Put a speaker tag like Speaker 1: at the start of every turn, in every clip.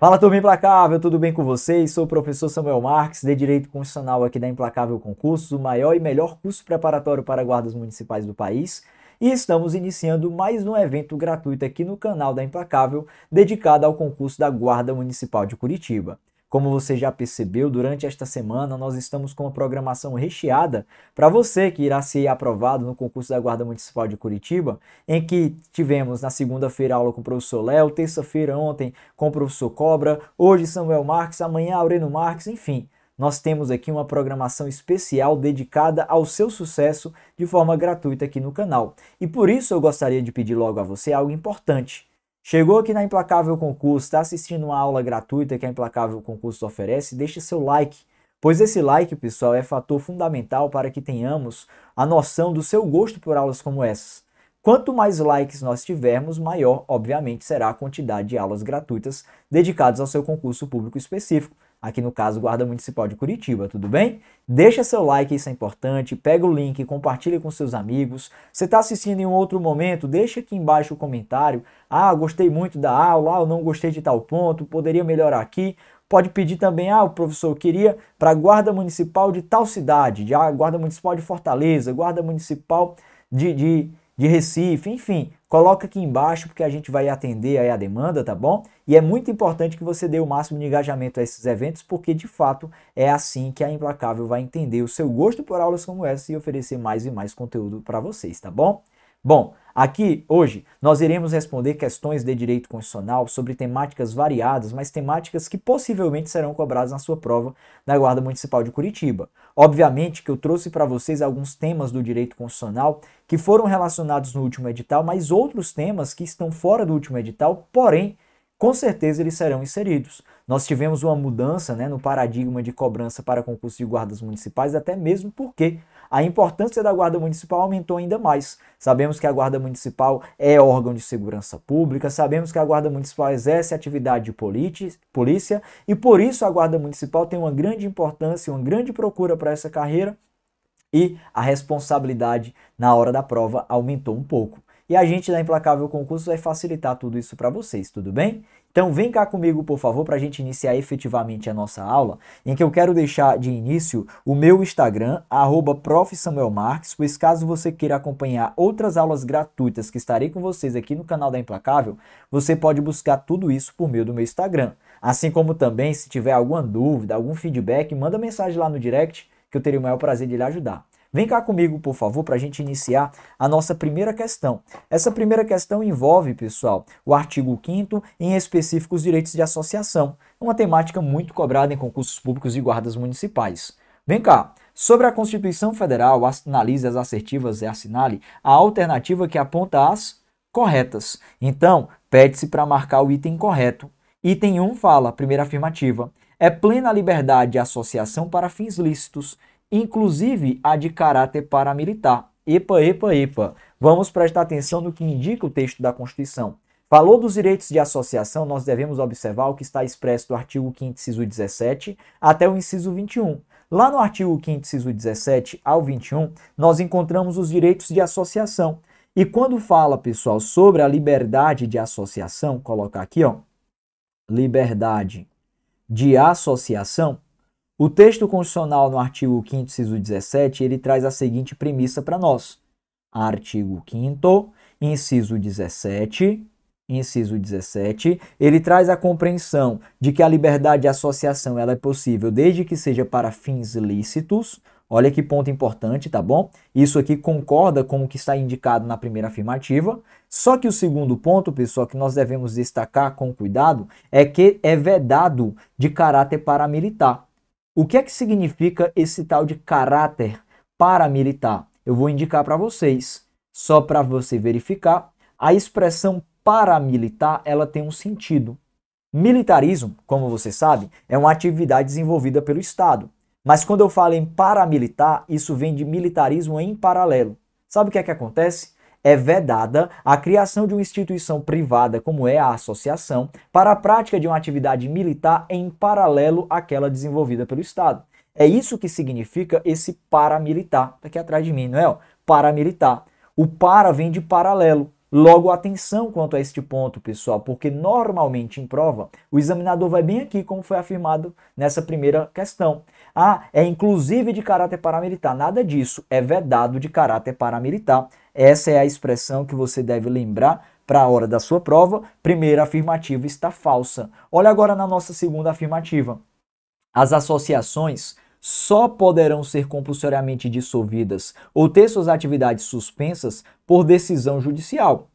Speaker 1: Fala, turma implacável, tudo bem com vocês? Sou o professor Samuel Marques, de Direito Constitucional aqui da Implacável Concursos, o maior e melhor curso preparatório para guardas municipais do país. E estamos iniciando mais um evento gratuito aqui no canal da Implacável, dedicado ao concurso da Guarda Municipal de Curitiba. Como você já percebeu, durante esta semana nós estamos com uma programação recheada para você que irá ser aprovado no concurso da Guarda Municipal de Curitiba, em que tivemos na segunda-feira aula com o professor Léo, terça-feira ontem com o professor Cobra, hoje Samuel Marques, amanhã Aureno Marques, enfim. Nós temos aqui uma programação especial dedicada ao seu sucesso de forma gratuita aqui no canal. E por isso eu gostaria de pedir logo a você algo importante. Chegou aqui na Implacável Concurso, está assistindo uma aula gratuita que a Implacável Concurso oferece, deixe seu like, pois esse like, pessoal, é fator fundamental para que tenhamos a noção do seu gosto por aulas como essas. Quanto mais likes nós tivermos, maior, obviamente, será a quantidade de aulas gratuitas dedicadas ao seu concurso público específico, aqui no caso Guarda Municipal de Curitiba, tudo bem? Deixa seu like, isso é importante, pega o link, compartilha com seus amigos. Você está assistindo em um outro momento, deixa aqui embaixo o comentário. Ah, gostei muito da aula, eu não gostei de tal ponto, poderia melhorar aqui. Pode pedir também, o professor, eu queria para a Guarda Municipal de tal cidade, Guarda Municipal de Fortaleza, Guarda Municipal de Recife, enfim, coloca aqui embaixo porque a gente vai atender aí a demanda, tá bom? E é muito importante que você dê o máximo de engajamento a esses eventos, porque de fato é assim que a Implacável vai entender o seu gosto por aulas como essa e oferecer mais e mais conteúdo para vocês, tá bom? Bom, aqui hoje nós iremos responder questões de direito constitucional sobre temáticas variadas, mas temáticas que possivelmente serão cobradas na sua prova da Guarda Municipal de Curitiba. Obviamente que eu trouxe para vocês alguns temas do direito constitucional que foram relacionados no último edital, mas outros temas que estão fora do último edital, porém, com certeza eles serão inseridos. Nós tivemos uma mudança, no paradigma de cobrança para concurso de guardas municipais, até mesmo porque a importância da Guarda Municipal aumentou ainda mais. Sabemos que a Guarda Municipal é órgão de segurança pública, sabemos que a Guarda Municipal exerce atividade de polícia e por isso a Guarda Municipal tem uma grande importância, uma grande procura para essa carreira e a responsabilidade na hora da prova aumentou um pouco. E a gente da Implacável Concurso vai facilitar tudo isso para vocês, tudo bem? Então vem cá comigo, por favor, para a gente iniciar efetivamente a nossa aula, em que eu quero deixar de início o meu Instagram, @profsamuelmarques, pois caso você queira acompanhar outras aulas gratuitas que estarei com vocês aqui no canal da Implacável, você pode buscar tudo isso por meio do meu Instagram. Assim como também, se tiver alguma dúvida, algum feedback, manda mensagem lá no direct, que eu terei o maior prazer de lhe ajudar. Vem cá comigo, por favor, para a gente iniciar a nossa primeira questão. Essa primeira questão envolve, pessoal, o artigo 5º, em específico os direitos de associação, uma temática muito cobrada em concursos públicos de guardas municipais. Vem cá, sobre a Constituição Federal, analise as assertivas e assinale a alternativa que aponta as corretas. Então, pede-se para marcar o item correto. Item 1 fala, primeira afirmativa, é plena liberdade de associação para fins lícitos, inclusive a de caráter paramilitar. Epa, epa, epa. Vamos prestar atenção no que indica o texto da Constituição. Falou dos direitos de associação, nós devemos observar o que está expresso do artigo 5º, inciso 17, até o inciso 21. Lá no artigo 5º, inciso 17 ao 21, nós encontramos os direitos de associação. E quando fala, pessoal, sobre a liberdade de associação, colocar aqui, liberdade de associação, o texto constitucional no artigo 5º, inciso 17, ele traz a seguinte premissa para nós. Artigo 5º, inciso 17, ele traz a compreensão de que a liberdade de associação ela é possível desde que seja para fins lícitos. Olha que ponto importante, tá bom? Isso aqui concorda com o que está indicado na primeira afirmativa. Só que o segundo ponto, pessoal, que nós devemos destacar com cuidado é que é vedado de caráter paramilitar. O que é que significa esse tal de caráter paramilitar? Eu vou indicar para vocês, só para você verificar. A expressão paramilitar, ela tem um sentido. Militarismo, como você sabe, é uma atividade desenvolvida pelo Estado. Mas quando eu falo em paramilitar, isso vem de militarismo em paralelo. Sabe o que é que acontece? É vedada a criação de uma instituição privada, como é a associação, para a prática de uma atividade militar em paralelo àquela desenvolvida pelo Estado. É isso que significa esse paramilitar. Está aqui atrás de mim, não é? Paramilitar. O para vem de paralelo. Logo, atenção quanto a este ponto, pessoal, porque normalmente em prova, o examinador vai bem aqui, como foi afirmado nessa primeira questão. Ah, é inclusive de caráter paramilitar. Nada disso, é vedado de caráter paramilitar. Essa é a expressão que você deve lembrar para a hora da sua prova. Primeira afirmativa está falsa. Olha agora na nossa segunda afirmativa. As associações só poderão ser compulsoriamente dissolvidas ou ter suas atividades suspensas por decisão judicial,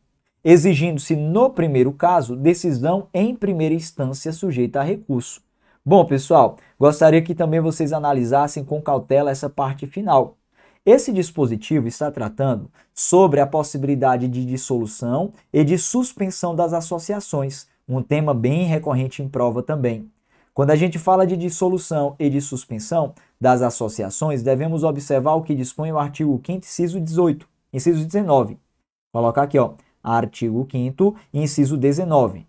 Speaker 1: exigindo-se, no primeiro caso, decisão em primeira instância sujeita a recurso. Bom, pessoal, gostaria que também vocês analisassem com cautela essa parte final. Esse dispositivo está tratando sobre a possibilidade de dissolução e de suspensão das associações, um tema bem recorrente em prova também. Quando a gente fala de dissolução e de suspensão das associações, devemos observar o que dispõe o artigo 5º, inciso 18, inciso 19. Vou colocar aqui, ó, artigo 5º, inciso 19.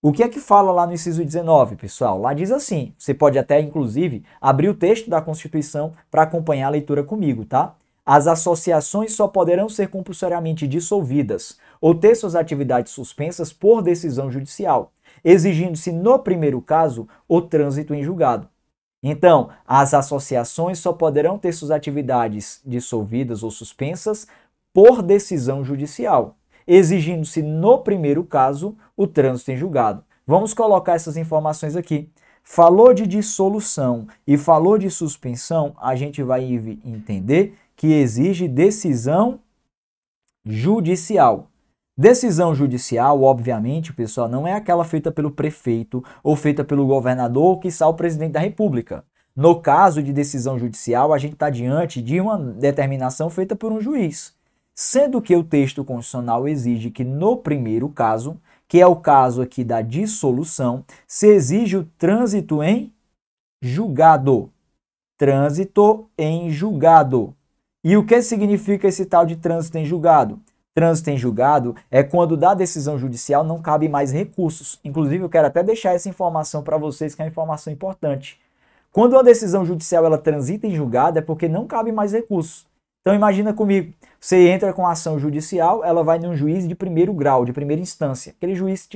Speaker 1: O que é que fala lá no inciso 19, pessoal? Lá diz assim, você pode até, inclusive, abrir o texto da Constituição para acompanhar a leitura comigo, tá? As associações só poderão ser compulsoriamente dissolvidas ou ter suas atividades suspensas por decisão judicial, exigindo-se, no primeiro caso, o trânsito em julgado. Então, as associações só poderão ter suas atividades dissolvidas ou suspensas por decisão judicial, exigindo-se, no primeiro caso, o trânsito em julgado. Vamos colocar essas informações aqui. Falou de dissolução e falou de suspensão, a gente vai entender que exige decisão judicial. Decisão judicial, obviamente, pessoal, não é aquela feita pelo prefeito ou feita pelo governador ou quiçá o presidente da República. No caso de decisão judicial, a gente está diante de uma determinação feita por um juiz. Sendo que o texto constitucional exige que no primeiro caso, que é o caso aqui da dissolução, se exige o trânsito em julgado. Trânsito em julgado. E o que significa esse tal de trânsito em julgado? Trânsito em julgado é quando da decisão judicial não cabe mais recursos. Inclusive, eu quero até deixar essa informação para vocês, que é uma informação importante. Quando uma decisão judicial ela transita em julgado, é porque não cabe mais recursos. Então, imagina comigo, você entra com a ação judicial, ela vai num juiz de primeiro grau, de primeira instância, aquele juiz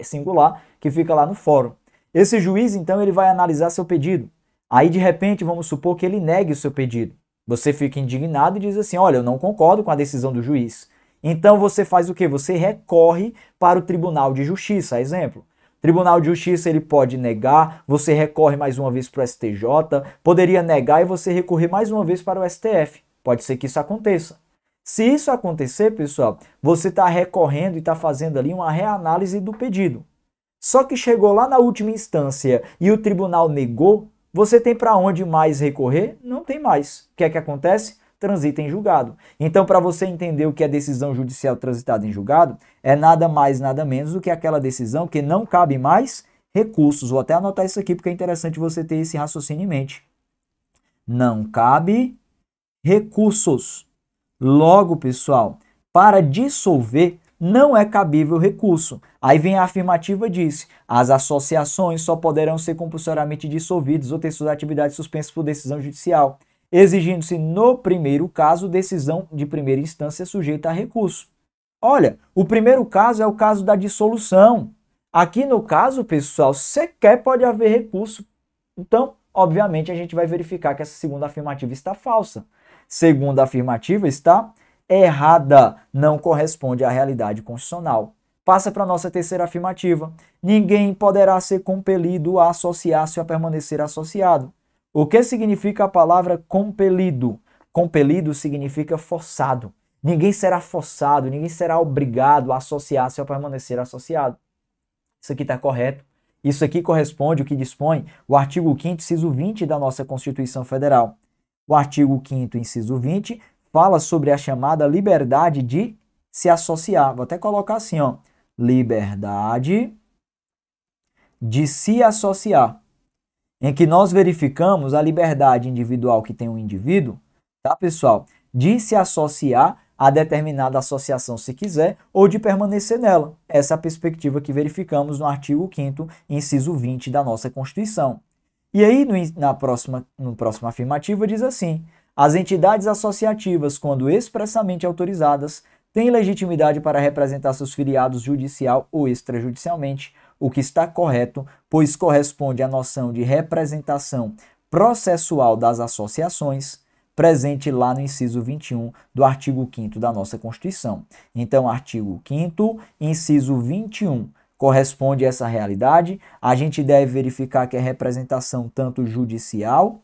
Speaker 1: singular que fica lá no fórum. Esse juiz, então, ele vai analisar seu pedido. Aí, de repente, vamos supor que ele negue o seu pedido. Você fica indignado e diz assim, olha, eu não concordo com a decisão do juiz. Então você faz o quê? Você recorre para o Tribunal de Justiça, exemplo. O Tribunal de Justiça ele pode negar, você recorre mais uma vez para o STJ, poderia negar e você recorrer mais uma vez para o STF. Pode ser que isso aconteça. Se isso acontecer, pessoal, você está recorrendo e está fazendo ali uma reanálise do pedido. Só que chegou lá na última instância e o tribunal negou, você tem para onde mais recorrer? Não tem mais. O que é que acontece? Transita em julgado. Então, para você entender o que é decisão judicial transitada em julgado, é nada mais, nada menos do que aquela decisão que não cabe mais recursos. Vou até anotar isso aqui porque é interessante você ter esse raciocínio em mente. Não cabe recursos. Logo, pessoal, para dissolver não é cabível recurso. Aí vem a afirmativa e diz: as associações só poderão ser compulsoriamente dissolvidas ou ter suas atividades suspensas por decisão judicial, exigindo-se, no primeiro caso, decisão de primeira instância sujeita a recurso. Olha, o primeiro caso é o caso da dissolução. Aqui no caso, pessoal, sequer pode haver recurso. Então, obviamente, a gente vai verificar que essa segunda afirmativa está falsa. Segunda afirmativa está errada, não corresponde à realidade constitucional. Passa para a nossa terceira afirmativa. Ninguém poderá ser compelido a associar-se ou a permanecer associado. O que significa a palavra compelido? Compelido significa forçado. Ninguém será forçado, ninguém será obrigado a associar-se ou a permanecer associado. Isso aqui está correto. Isso aqui corresponde ao que dispõe o artigo 5º, inciso 20 da nossa Constituição Federal. O artigo 5º, inciso 20, fala sobre a chamada liberdade de se associar. Vou até colocar assim, ó. Liberdade de se associar. Em que nós verificamos a liberdade individual que tem um indivíduo, tá, pessoal? De se associar a determinada associação se quiser ou de permanecer nela. Essa é a perspectiva que verificamos no artigo 5º, inciso 20 da nossa Constituição. E aí, no próximo afirmativa, diz assim: as entidades associativas, quando expressamente autorizadas, têm legitimidade para representar seus filiados judicial ou extrajudicialmente, o que está correto, pois corresponde à noção de representação processual das associações, presente lá no inciso 21 do artigo 5º da nossa Constituição. Então, artigo 5º, inciso 21, corresponde a essa realidade. A gente deve verificar que é representação tanto judicial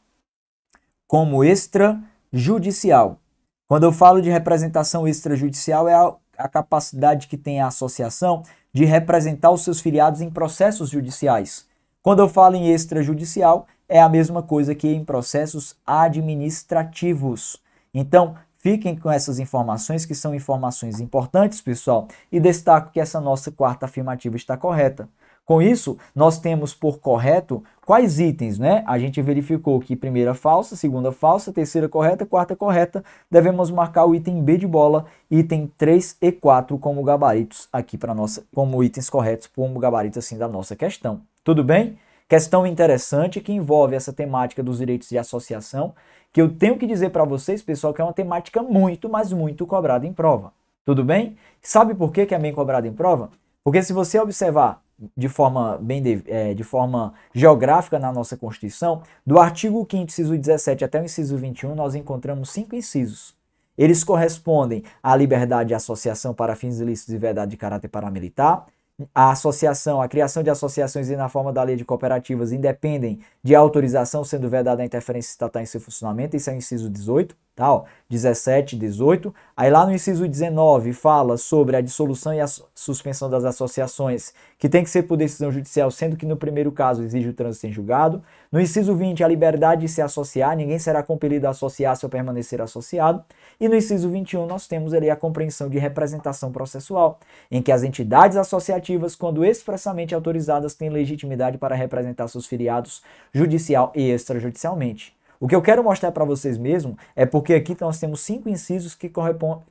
Speaker 1: como extrajudicial. Quando eu falo de representação extrajudicial, é a capacidade que tem a associação de representar os seus filiados em processos judiciais. Quando eu falo em extrajudicial, é a mesma coisa que em processos administrativos. Então, fiquem com essas informações, que são informações importantes, pessoal, e destaco que essa nossa quarta afirmativa está correta. Com isso, nós temos por correto quais itens, né? A gente verificou que primeira falsa, segunda falsa, terceira correta, quarta correta. Devemos marcar o item B de bola, item 3 e 4 como gabaritos aqui para nossa, como itens corretos, como gabaritos assim da nossa questão. Tudo bem? Questão interessante que envolve essa temática dos direitos de associação, que eu tenho que dizer para vocês, pessoal, que é uma temática muito, mas muito cobrada em prova. Tudo bem? Sabe por que é bem cobrada em prova? Porque se você observar de forma geográfica na nossa Constituição, do artigo 5º, inciso 17 até o inciso 21, nós encontramos 5 incisos. Eles correspondem à liberdade de associação para fins ilícitos e vedada de caráter paramilitar. A associação, a criação de associações e na forma da lei de cooperativas independem de autorização, sendo vedada a interferência estatal em seu funcionamento. Isso é o inciso 18, tá? Ó, 17, 18. Aí lá no inciso 19 fala sobre a dissolução e a suspensão das associações, que tem que ser por decisão judicial, sendo que no primeiro caso exige o trânsito em julgado. No inciso 20, a liberdade de se associar, ninguém será compelido a associar-se ou permanecer associado. E no inciso 21 nós temos ali a compreensão de representação processual, em que as entidades associativas, quando expressamente autorizadas, têm legitimidade para representar seus filiados judicial e extrajudicialmente. O que eu quero mostrar para vocês mesmo é porque aqui nós temos 5 incisos que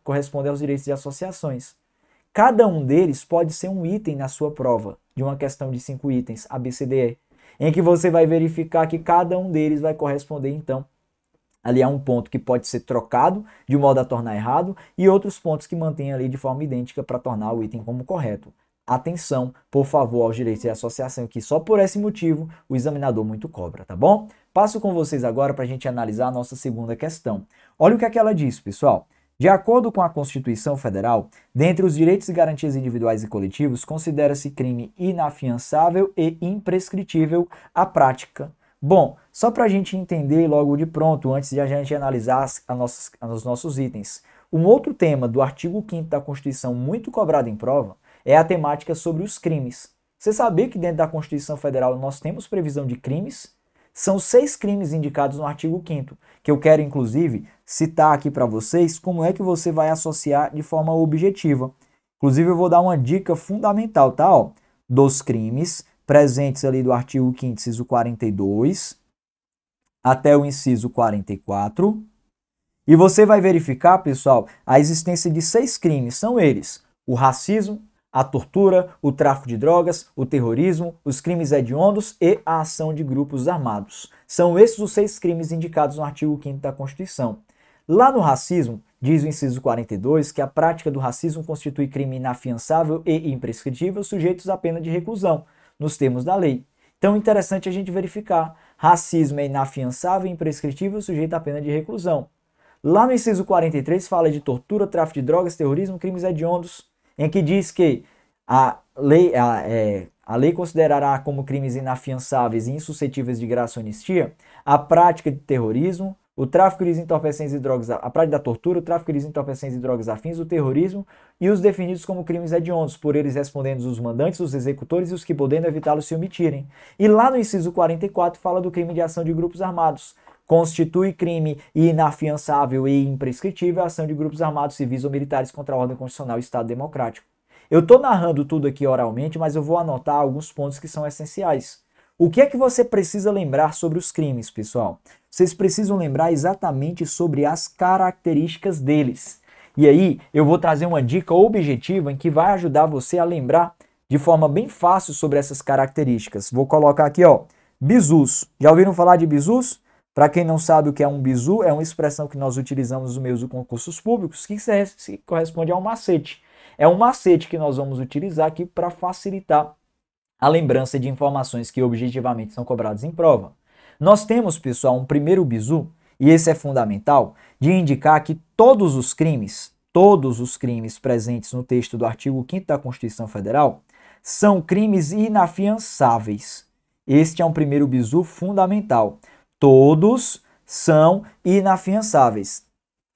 Speaker 1: correspondem aos direitos de associações. Cada um deles pode ser um item na sua prova, de uma questão de 5 itens, A, B, C, D, E, em que você vai verificar que cada um deles vai corresponder, então, ali há um ponto que pode ser trocado de modo a tornar errado e outros pontos que mantêm ali de forma idêntica para tornar o item como correto. Atenção, por favor, aos direitos de associação, que só por esse motivo o examinador muito cobra, tá bom? Passo com vocês agora para a gente analisar a nossa segunda questão. Olha o que é que ela diz, pessoal. De acordo com a Constituição Federal, dentre os direitos e garantias individuais e coletivos, considera-se crime inafiançável e imprescritível a prática. Bom, só para a gente entender logo de pronto, antes de a gente analisar os nossos itens. Um outro tema do artigo 5º da Constituição muito cobrado em prova é a temática sobre os crimes. Você sabia que dentro da Constituição Federal nós temos previsão de crimes? São 6 crimes indicados no artigo 5º, que eu quero inclusive citar aqui para vocês como é que você vai associar de forma objetiva. Inclusive eu vou dar uma dica fundamental, tá? Ó, dos crimes presentes ali do artigo 5º, inciso 42, até o inciso 44. E você vai verificar, pessoal, a existência de 6 crimes. São eles: o racismo, a tortura, o tráfico de drogas, o terrorismo, os crimes hediondos e a ação de grupos armados. São esses os 6 crimes indicados no artigo 5º da Constituição. Lá no racismo, diz o inciso 42 que a prática do racismo constitui crime inafiançável e imprescritível sujeitos à pena de reclusão, nos termos da lei. Então é interessante a gente verificar. Racismo é inafiançável e imprescritível sujeito à pena de reclusão. Lá no inciso 43 fala de tortura, tráfico de drogas, terrorismo, crimes hediondos, em que diz que a lei considerará como crimes inafiançáveis e insuscetíveis de graça ou anistia a prática de terrorismo, o tráfico de entorpecentes e drogas, a prática da tortura, o tráfico de entorpecentes e drogas afins, o terrorismo e os definidos como crimes hediondos, por eles respondendo os mandantes, os executores e os que podendo evitá-los se omitirem. E lá no inciso 44 fala do crime de ação de grupos armados. Constitui crime inafiançável e imprescritível a ação de grupos armados civis ou militares contra a ordem constitucional e Estado democrático. Eu estou narrando tudo aqui oralmente, mas eu vou anotar alguns pontos que são essenciais. O que é que você precisa lembrar sobre os crimes, pessoal? Vocês precisam lembrar exatamente sobre as características deles. E aí eu vou trazer uma dica objetiva em que vai ajudar você a lembrar de forma bem fácil sobre essas características. Vou colocar aqui, ó, bizus. Já ouviram falar de bizus? Para quem não sabe o que é um bizu, é uma expressão que nós utilizamos nos meios de concursos públicos que se corresponde a um macete. É um macete que nós vamos utilizar aqui para facilitar a lembrança de informações que objetivamente são cobradas em prova. Nós temos, pessoal, um primeiro bizu, e esse é fundamental, de indicar que todos os crimes presentes no texto do artigo 5º da Constituição Federal são crimes inafiançáveis. Este é um primeiro bizu fundamental. Todos são inafiançáveis.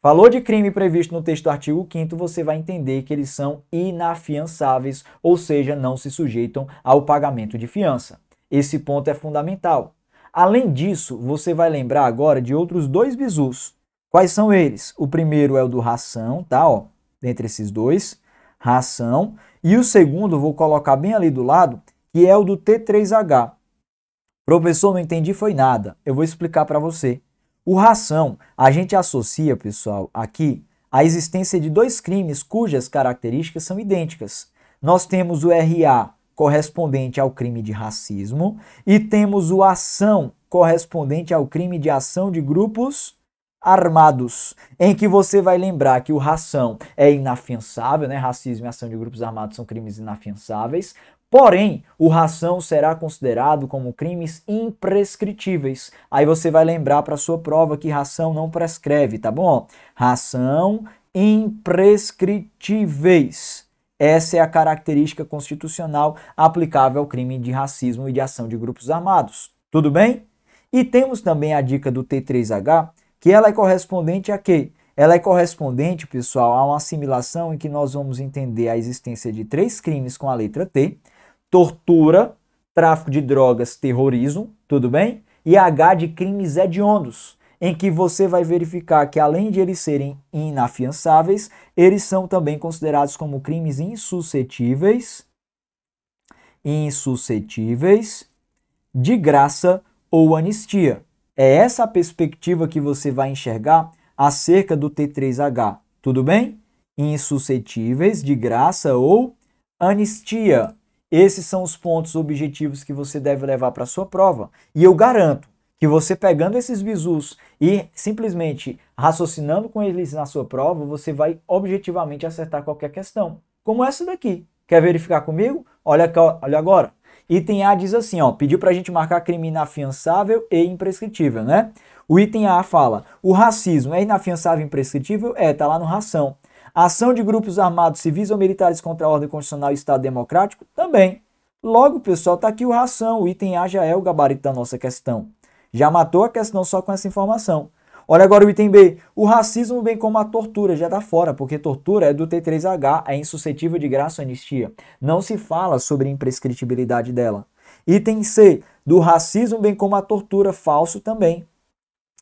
Speaker 1: Falou de crime previsto no texto do artigo 5º, você vai entender que eles são inafiançáveis, ou seja, não se sujeitam ao pagamento de fiança. Esse ponto é fundamental. Além disso, você vai lembrar agora de outros dois bizus. Quais são eles? O primeiro é o do ração, tá? Ó, dentre esses dois, ração. E o segundo, vou colocar bem ali do lado, que é o do T3H. Professor, não entendi foi nada. Eu vou explicar para você. O ração, a gente associa, pessoal, aqui a existência de dois crimes cujas características são idênticas. Nós temos o RA correspondente ao crime de racismo e temos o ação correspondente ao crime de ação de grupos armados, em que você vai lembrar que o ração é inafiançável, né? Racismo e ação de grupos armados são crimes inafiançáveis. Porém, o ração será considerado como crimes imprescritíveis. Aí você vai lembrar para sua prova que ração não prescreve, tá bom? Ração imprescritíveis. Essa é a característica constitucional aplicável ao crime de racismo e de ação de grupos armados. Tudo bem? E temos também a dica do T3H, que ela é correspondente a quê? Ela é correspondente, pessoal, a uma assimilação em que nós vamos entender a existência de 3 crimes com a letra T: tortura, tráfico de drogas, terrorismo, tudo bem? E H de crimes hediondos, em que você vai verificar que além de eles serem inafiançáveis, eles são também considerados como crimes insuscetíveis de graça ou anistia. É essa a perspectiva que você vai enxergar acerca do T3H, tudo bem? Insuscetíveis de graça ou anistia. Esses são os pontos objetivos que você deve levar para a sua prova. E eu garanto que você pegando esses bizus e simplesmente raciocinando com eles na sua prova, você vai objetivamente acertar qualquer questão. Como essa daqui. Quer verificar comigo? Olha agora. Item A diz assim, ó, pediu para a gente marcar crime inafiançável e imprescritível, né? O item A fala, o racismo é inafiançável e imprescritível? É, tá lá no ração. A ação de grupos armados civis ou militares contra a ordem constitucional e Estado democrático? Também. Logo, pessoal, tá aqui o ração. O item A já é o gabarito da nossa questão. Já matou a questão só com essa informação. Olha agora o item B. O racismo, bem como a tortura, já tá fora, porque tortura é do T3H, é insuscetível de graça ou anistia. Não se fala sobre a imprescritibilidade dela. Item C. Do racismo, bem como a tortura, falso também.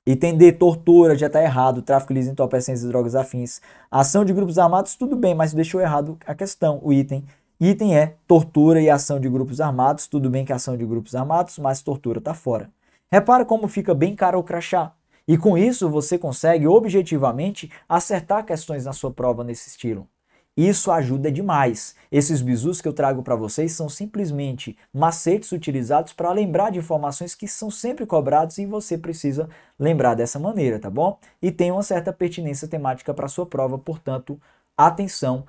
Speaker 1: Item D, tortura, já está errado. Tráfico ilícito, entorpecentes e drogas afins. Ação de grupos armados, tudo bem, mas deixou errado a questão, o item. Item E, tortura e ação de grupos armados. Tudo bem que ação de grupos armados, mas tortura está fora. Repara como fica bem caro o crachá. E com isso você consegue objetivamente acertar questões na sua prova nesse estilo. Isso ajuda demais. Esses bizus que eu trago para vocês são simplesmente macetes utilizados para lembrar de informações que são sempre cobradas e você precisa lembrar dessa maneira, tá bom? E tem uma certa pertinência temática para a sua prova, portanto, atenção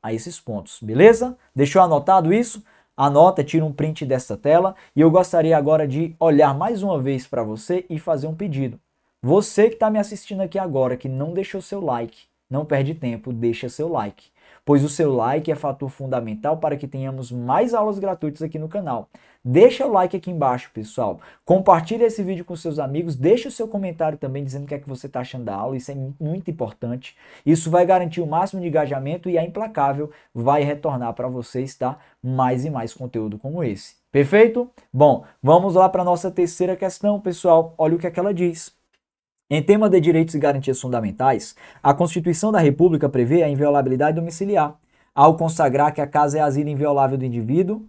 Speaker 1: a esses pontos, beleza? Deixou anotado isso? Anota, tira um print dessa tela e eu gostaria agora de olhar mais uma vez para você e fazer um pedido. Você que está me assistindo aqui agora, que não deixou seu like, não perde tempo, deixa seu like, pois o seu like é fator fundamental para que tenhamos mais aulas gratuitas aqui no canal. Deixa o like aqui embaixo, pessoal. Compartilhe esse vídeo com seus amigos, deixa o seu comentário também dizendo o que é que você está achando da aula, isso é muito importante. Isso vai garantir o máximo de engajamento e a Implacável vai retornar para vocês, tá? Mais e mais conteúdo como esse. Perfeito? Bom, vamos lá para a nossa terceira questão, pessoal. Olha o que é que ela diz. Em tema de direitos e garantias fundamentais, a Constituição da República prevê a inviolabilidade domiciliar, ao consagrar que a casa é asilo inviolável do indivíduo.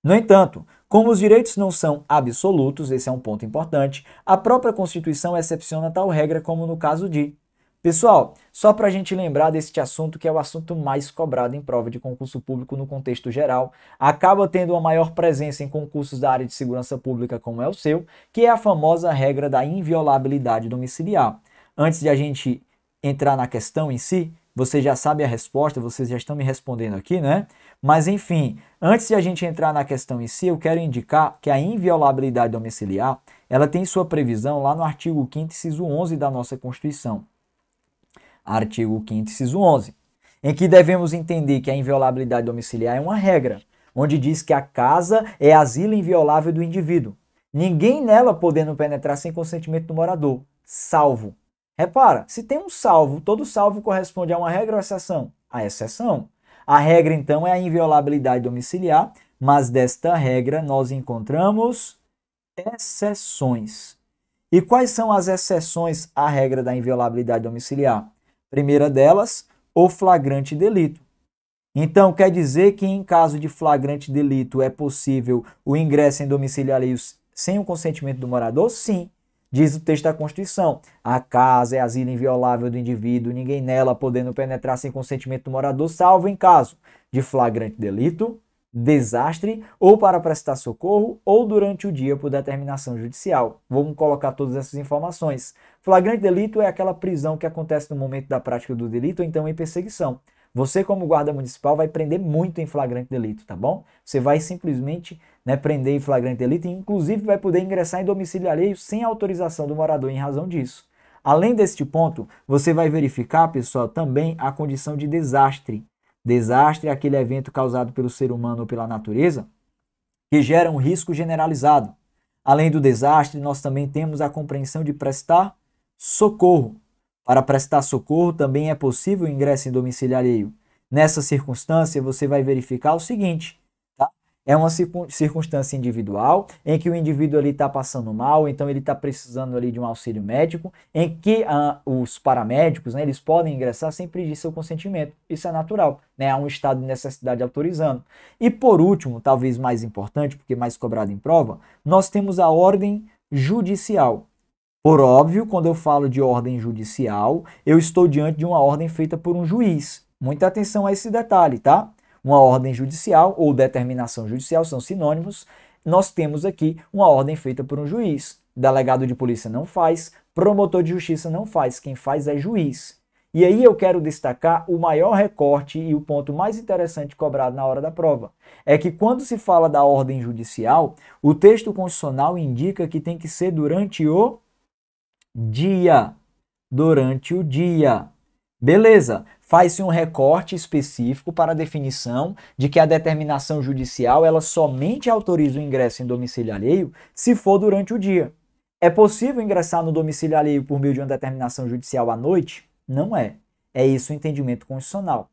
Speaker 1: No entanto, como os direitos não são absolutos, esse é um ponto importante, a própria Constituição excepciona tal regra como no caso de Pessoal, só para a gente lembrar deste assunto, que é o assunto mais cobrado em prova de concurso público no contexto geral, acaba tendo uma maior presença em concursos da área de segurança pública como é o seu, que é a famosa regra da inviolabilidade domiciliar. Antes de a gente entrar na questão em si, você já sabe a resposta, vocês já estão me respondendo aqui, né? Mas enfim, antes de a gente entrar na questão em si, eu quero indicar que a inviolabilidade domiciliar, ela tem sua previsão lá no artigo 5º, inciso 11 da nossa Constituição. Artigo 5º, inciso 11, em que devemos entender que a inviolabilidade domiciliar é uma regra, onde diz que a casa é asilo inviolável do indivíduo, ninguém nela podendo penetrar sem consentimento do morador, salvo. Repara, se tem um salvo, todo salvo corresponde a uma regra ou exceção? A exceção. A regra, então, é a inviolabilidade domiciliar, mas desta regra nós encontramos exceções. E quais são as exceções à regra da inviolabilidade domiciliar? Primeira delas, o flagrante delito. Então, quer dizer que em caso de flagrante delito é possível o ingresso em domicílio alheio sem o consentimento do morador? Sim. Diz o texto da Constituição, a casa é asilo inviolável do indivíduo, ninguém nela podendo penetrar sem consentimento do morador, salvo em caso de flagrante delito, desastre, ou para prestar socorro, ou durante o dia por determinação judicial. Vamos colocar todas essas informações. Flagrante delito é aquela prisão que acontece no momento da prática do delito, ou então em perseguição. Você, como guarda municipal, vai prender muito em flagrante delito, tá bom? Você vai simplesmente prender em flagrante delito e, inclusive, vai poder ingressar em domicílio alheio sem autorização do morador em razão disso. Além deste ponto, você vai verificar, pessoal, também a condição de desastre. Desastre é aquele evento causado pelo ser humano ou pela natureza que gera um risco generalizado. Além do desastre, nós também temos a compreensão de prestar socorro. Para prestar socorro, também é possível o ingresso em domicílio alheio. Nessa circunstância, você vai verificar o seguinte, tá? É uma circunstância individual, em que o indivíduo ali está passando mal, então ele está precisando ali de um auxílio médico, em que os paramédicos, eles podem ingressar sem pedir seu consentimento. Isso é natural, né? Há um estado de necessidade autorizando. E por último, talvez mais importante, porque mais cobrado em prova, nós temos a ordem judicial. Por óbvio, quando eu falo de ordem judicial, eu estou diante de uma ordem feita por um juiz. Muita atenção a esse detalhe, tá? Uma ordem judicial ou determinação judicial são sinônimos. Nós temos aqui uma ordem feita por um juiz. Delegado de polícia não faz, promotor de justiça não faz, quem faz é juiz. E aí eu quero destacar o maior recorte e o ponto mais interessante cobrado na hora da prova. É que quando se fala da ordem judicial, o texto constitucional indica que tem que ser durante o dia. Durante o dia. Beleza. Faz-se um recorte específico para a definição de que a determinação judicial ela somente autoriza o ingresso em domicílio alheio se for durante o dia. É possível ingressar no domicílio alheio por meio de uma determinação judicial à noite? Não é. É isso o entendimento constitucional.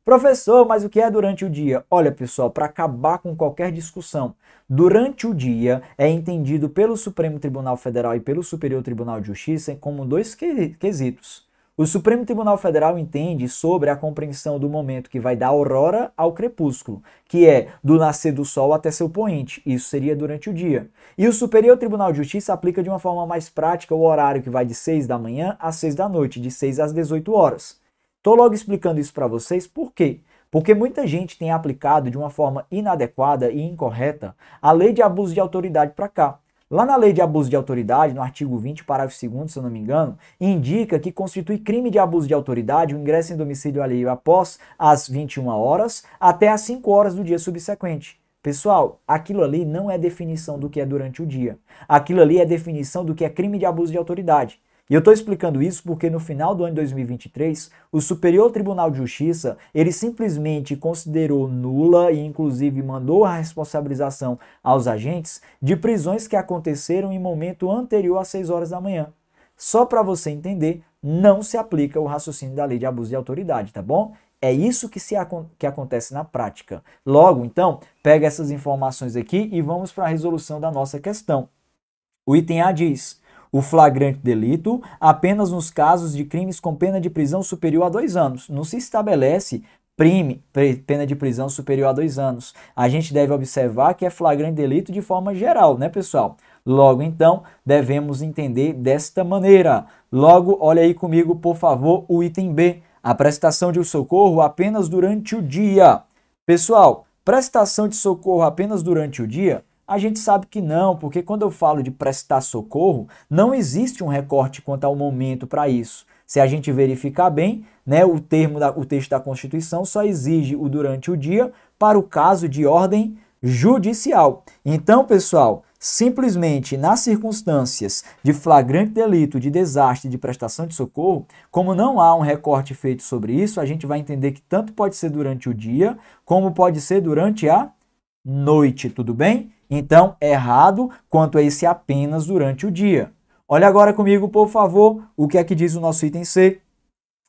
Speaker 1: Professor, mas o que é durante o dia? Olha, pessoal, para acabar com qualquer discussão, durante o dia é entendido pelo Supremo Tribunal Federal e pelo Superior Tribunal de Justiça como dois quesitos. O Supremo Tribunal Federal entende sobre a compreensão do momento que vai da aurora ao crepúsculo, que é do nascer do sol até seu poente. Isso seria durante o dia. E o Superior Tribunal de Justiça aplica de uma forma mais prática o horário que vai de 6 da manhã às 6 da noite, de 6 às 18 horas. Estou logo explicando isso para vocês, por quê? Porque muita gente tem aplicado de uma forma inadequada e incorreta a lei de abuso de autoridade para cá. Lá na lei de abuso de autoridade, no artigo 20, parágrafo 2º, se eu não me engano, indica que constitui crime de abuso de autoridade o ingresso em domicílio alheio após as 21 horas até as 5 horas do dia subsequente. Pessoal, aquilo ali não é definição do que é durante o dia. Aquilo ali é definição do que é crime de abuso de autoridade. E eu estou explicando isso porque no final do ano de 2023, o Superior Tribunal de Justiça, ele simplesmente considerou nula e inclusive mandou a responsabilização aos agentes de prisões que aconteceram em momento anterior às 6 horas da manhã. Só para você entender, não se aplica o raciocínio da lei de abuso de autoridade, tá bom? É isso que acontece na prática. Logo, então, pega essas informações aqui e vamos para a resolução da nossa questão. O item A diz: o flagrante delito apenas nos casos de crimes com pena de prisão superior a 2 anos. Não se estabelece pena de prisão superior a 2 anos. A gente deve observar que é flagrante delito de forma geral, né, pessoal? Logo, então, devemos entender desta maneira. Logo, olha aí comigo, por favor, o item B. A prestação de socorro apenas durante o dia. Pessoal, prestação de socorro apenas durante o dia? A gente sabe que não, porque quando eu falo de prestar socorro, não existe um recorte quanto ao momento para isso. Se a gente verificar bem, né, o texto da Constituição só exige o durante o dia para o caso de ordem judicial. Então, pessoal, simplesmente nas circunstâncias de flagrante delito, de desastre, de prestação de socorro, como não há um recorte feito sobre isso, a gente vai entender que tanto pode ser durante o dia, como pode ser durante a noite, tudo bem? Então, errado quanto a esse apenas durante o dia. Olha agora comigo, por favor, o que é que diz o nosso item C.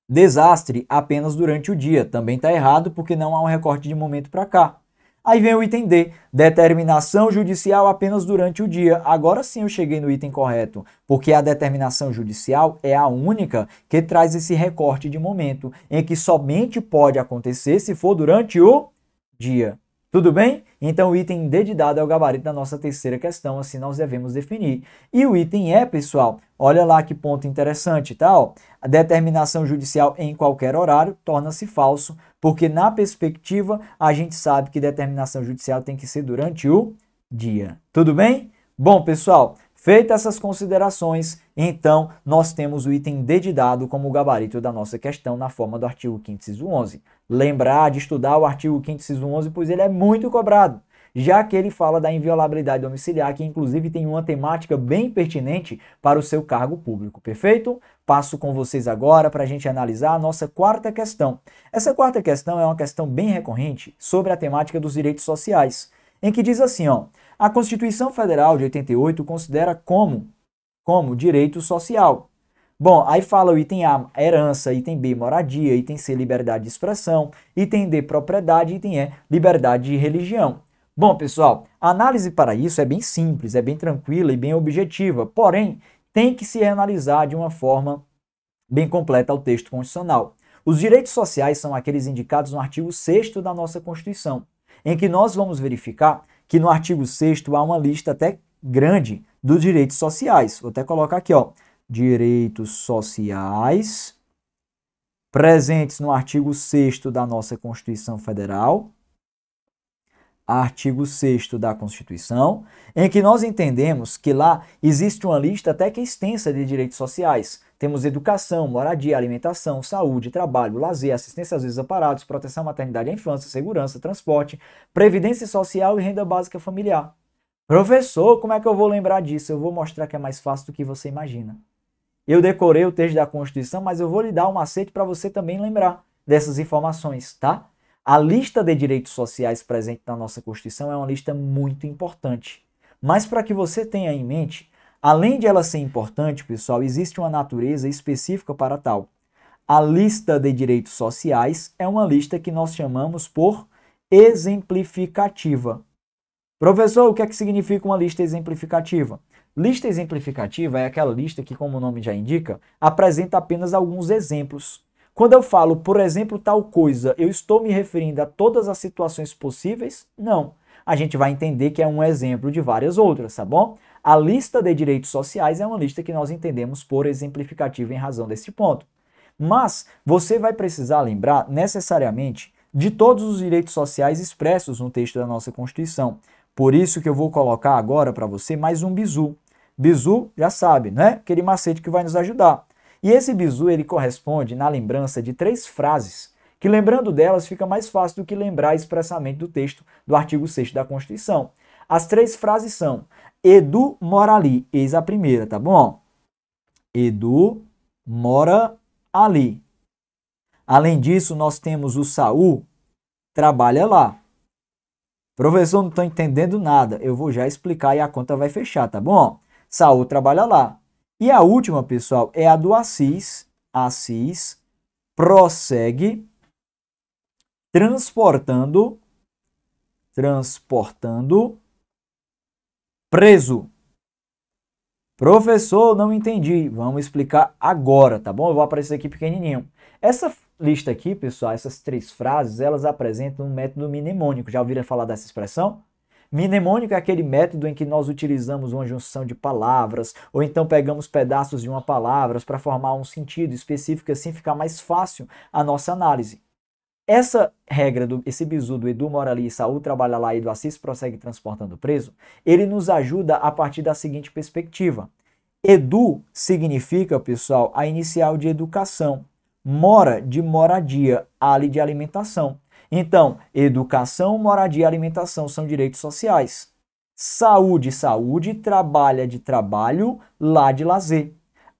Speaker 1: Desastre apenas durante o dia. Também está errado porque não há um recorte de momento para cá. Aí vem o item D, determinação judicial apenas durante o dia. Agora sim eu cheguei no item correto, porque a determinação judicial é a única que traz esse recorte de momento, em que somente pode acontecer se for durante o dia. Tudo bem? Então o item D de dado é o gabarito da nossa terceira questão, assim nós devemos definir. E o item E, pessoal, olha lá que ponto interessante, tá? Ó, a determinação judicial em qualquer horário torna-se falso, porque na perspectiva a gente sabe que determinação judicial tem que ser durante o dia. Tudo bem? Bom, pessoal, feitas essas considerações, então nós temos o item D de dado como o gabarito da nossa questão na forma do artigo 5º, inciso 11. Lembrar de estudar o artigo 5º, inciso 11, pois ele é muito cobrado, já que ele fala da inviolabilidade domiciliar, que inclusive tem uma temática bem pertinente para o seu cargo público, perfeito? Passo com vocês agora para a gente analisar a nossa quarta questão. Essa quarta questão é uma questão bem recorrente sobre a temática dos direitos sociais, em que diz assim, ó, a Constituição Federal de 88 considera como direito social. Bom, aí fala o item A, herança, item B, moradia, item C, liberdade de expressão, item D, propriedade, item E, liberdade de religião. Bom, pessoal, a análise para isso é bem simples, é bem tranquila e bem objetiva, porém, tem que se analisar de uma forma bem completa ao texto constitucional. Os direitos sociais são aqueles indicados no artigo 6º da nossa Constituição, em que nós vamos verificar que no artigo 6º há uma lista até grande dos direitos sociais. Vou até colocar aqui, ó, direitos sociais presentes no artigo 6º da nossa Constituição Federal, artigo 6º da Constituição, em que nós entendemos que lá existe uma lista até que extensa de direitos sociais. Temos educação, moradia, alimentação, saúde, trabalho, lazer, assistência aos desamparados, proteção à maternidade e à infância, segurança, transporte, previdência social e renda básica familiar. Professor, como é que eu vou lembrar disso? Eu vou mostrar que é mais fácil do que você imagina. Eu decorei o texto da Constituição, mas eu vou lhe dar um macete para você também lembrar dessas informações, tá? A lista de direitos sociais presente na nossa Constituição é uma lista muito importante. Mas para que você tenha em mente, além de ela ser importante, pessoal, existe uma natureza específica para tal. A lista de direitos sociais é uma lista que nós chamamos por exemplificativa. Professor, o que é que significa uma lista exemplificativa? Lista exemplificativa é aquela lista que, como o nome já indica, apresenta apenas alguns exemplos. Quando eu falo, por exemplo, tal coisa, eu estou me referindo a todas as situações possíveis? Não. A gente vai entender que é um exemplo de várias outras, tá bom? A lista de direitos sociais é uma lista que nós entendemos por exemplificativa em razão desse ponto. Mas você vai precisar lembrar necessariamente de todos os direitos sociais expressos no texto da nossa Constituição. Por isso que eu vou colocar agora para você mais um bizu. Bizu, já sabe, né? Aquele macete que vai nos ajudar. E esse bizu, ele corresponde na lembrança de 3 frases, que lembrando delas fica mais fácil do que lembrar expressamente do texto do artigo 6º da Constituição. As 3 frases são: Edu mora ali, eis a primeira, tá bom? Edu mora ali. Além disso, nós temos o Saul trabalha lá. Professor, não estou entendendo nada. Eu vou já explicar e a conta vai fechar, tá bom? Saul trabalha lá. E a última, pessoal, é a do Assis. Assis prossegue transportando preso. Professor, não entendi. Vamos explicar agora, tá bom? Eu vou aparecer aqui pequenininho. Essa lista aqui, pessoal, essas 3 frases, elas apresentam um método mnemônico. Já ouviram falar dessa expressão? Mnemônico é aquele método em que nós utilizamos uma junção de palavras, ou então pegamos pedaços de uma palavra para formar um sentido específico, assim fica mais fácil a nossa análise. Essa regra, esse bizu do Edu mora ali, Saul trabalha lá e do Assis prossegue transportando preso, ele nos ajuda a partir da seguinte perspectiva. Edu significa, pessoal, a inicial de educação. Mora, de moradia, ali de alimentação. Então, educação, moradia e alimentação são direitos sociais. Saúde, saúde, trabalha de trabalho, lá de lazer.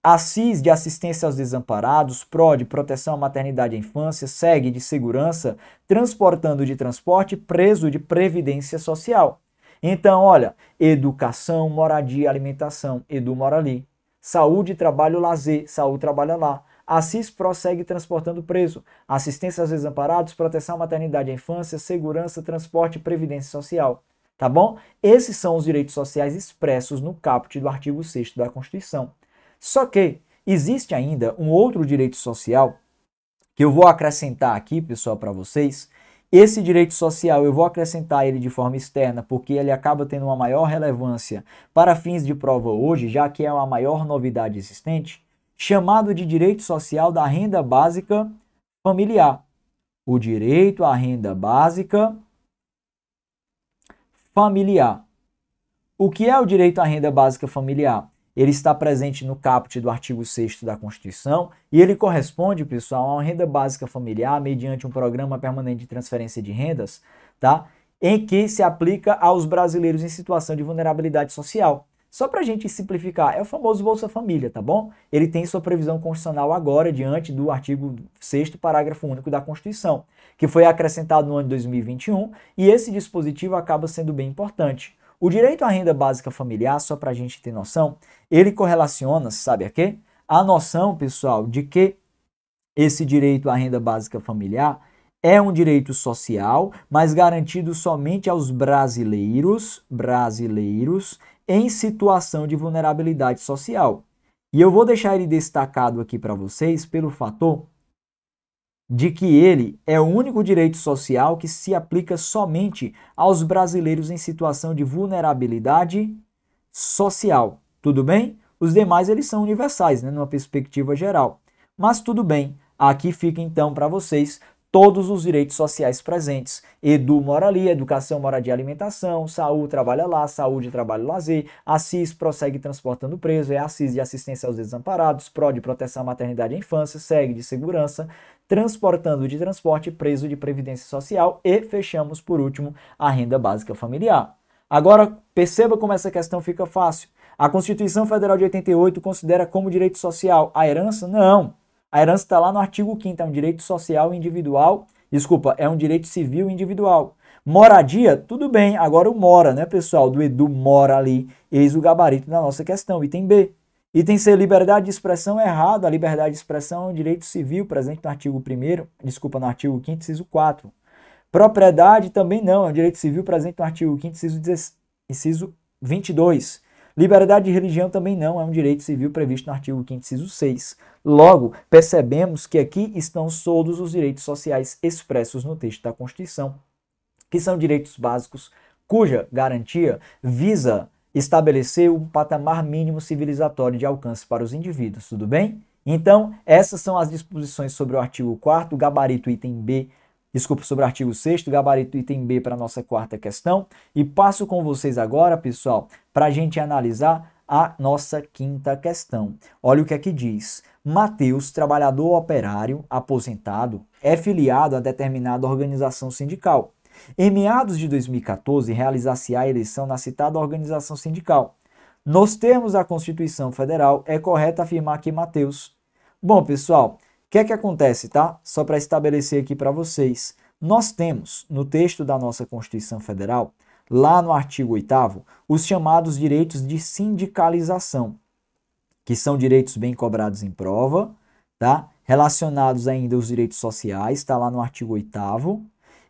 Speaker 1: Assis, de assistência aos desamparados, PRO, de proteção à maternidade e à infância, SEG, de segurança, transportando de transporte, preso, de previdência social. Então, olha, educação, moradia, alimentação, Edu mora ali. Saúde, trabalho, lazer, Saúl trabalha lá. Assis prossegue transportando preso. Assistência aos desamparados, proteção à maternidade e à infância, segurança, transporte e previdência social. Tá bom? Esses são os direitos sociais expressos no caput do artigo 6º da Constituição. Só que existe ainda um outro direito social que eu vou acrescentar aqui, pessoal, para vocês. Esse direito social eu vou acrescentar ele de forma externa porque ele acaba tendo uma maior relevância para fins de prova hoje, já que é a maior novidade existente, chamado de direito social da renda básica familiar. O direito à renda básica familiar. O que é o direito à renda básica familiar? Ele está presente no caput do artigo 6º da Constituição e ele corresponde, pessoal, a uma renda básica familiar mediante um programa permanente de transferência de rendas, tá? Em que se aplica aos brasileiros em situação de vulnerabilidade social. Só para a gente simplificar, é o famoso Bolsa Família, tá bom? Ele tem sua previsão constitucional agora, diante do artigo 6º, parágrafo único da Constituição, que foi acrescentado no ano de 2021, e esse dispositivo acaba sendo bem importante. O direito à renda básica familiar, só para a gente ter noção, ele correlaciona, sabe a quê? A noção, pessoal, de que esse direito à renda básica familiar é um direito social, mas garantido somente aos brasileiros em situação de vulnerabilidade social. E eu vou deixar ele destacado aqui para vocês pelo fator de que ele é o único direito social que se aplica somente aos brasileiros em situação de vulnerabilidade social. Tudo bem? Os demais eles são universais, né, numa perspectiva geral. Mas tudo bem, aqui fica então para vocês todos os direitos sociais presentes. Edu mora ali, educação, moradia e alimentação. Saúl trabalha lá, saúde, trabalho e lazer. Assis prossegue transportando preso, é Assis de assistência aos desamparados. PRO de proteção à maternidade e à infância, SEG de segurança, transportando de transporte, preso de previdência social e fechamos por último a renda básica familiar. Agora perceba como essa questão fica fácil. A Constituição Federal de 88 considera como direito social a herança? Não. A herança está lá no artigo 5º, é um direito social individual, é um direito civil individual. Moradia, tudo bem, agora o mora, né, pessoal? Do Edu mora ali, eis o gabarito da nossa questão, item B. Item C, liberdade de expressão é errado, a liberdade de expressão é um direito civil presente no artigo 1º, no artigo 5º, inciso 4. Propriedade também não, é um direito civil presente no artigo 5º, inciso 22. Liberdade de religião também não, é um direito civil previsto no artigo 5º, inciso 6. Logo, percebemos que aqui estão todos os direitos sociais expressos no texto da Constituição, que são direitos básicos, cuja garantia visa estabelecer um patamar mínimo civilizatório de alcance para os indivíduos, tudo bem? Então, essas são as disposições sobre o artigo 4º, gabarito item B, sobre o artigo 6º, gabarito item B para a nossa quarta questão. E passo com vocês agora, pessoal, para a gente analisar a nossa quinta questão. Olha o que é que diz. Mateus, trabalhador operário aposentado, é filiado a determinada organização sindical. Em meados de 2014, realizar-se-á a eleição na citada organização sindical. Nos termos da Constituição Federal, é correto afirmar que Mateus... Bom, pessoal, o que é que acontece, tá? Só para estabelecer aqui para vocês. Nós temos, no texto da nossa Constituição Federal, lá no artigo 8º, os chamados direitos de sindicalização, que são direitos bem cobrados em prova, tá? Relacionados ainda aos direitos sociais, está lá no artigo 8º.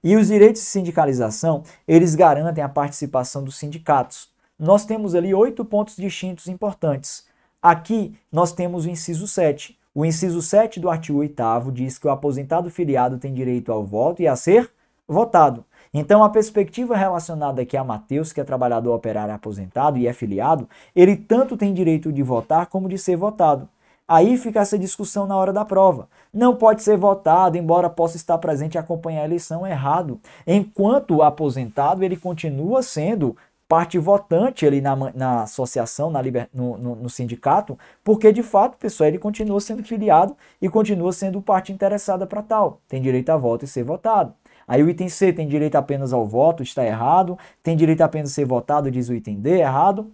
Speaker 1: E os direitos de sindicalização, eles garantem a participação dos sindicatos. Nós temos ali 8 pontos distintos importantes. Aqui nós temos o inciso 7. O inciso 7 do artigo 8º diz que o aposentado filiado tem direito ao voto e a ser votado. Então, a perspectiva relacionada aqui a Matheus, que é trabalhador operário aposentado e é filiado, ele tanto tem direito de votar como de ser votado. Aí fica essa discussão na hora da prova. Não pode ser votado, embora possa estar presente e acompanhar a eleição, errado. Enquanto o aposentado, ele continua sendo parte votante ali na associação, no sindicato, porque de fato, pessoal, ele continua sendo filiado e continua sendo parte interessada para tal. Tem direito a voto e ser votado. Aí o item C tem direito apenas ao voto, está errado. Tem direito apenas a ser votado, diz o item D, errado.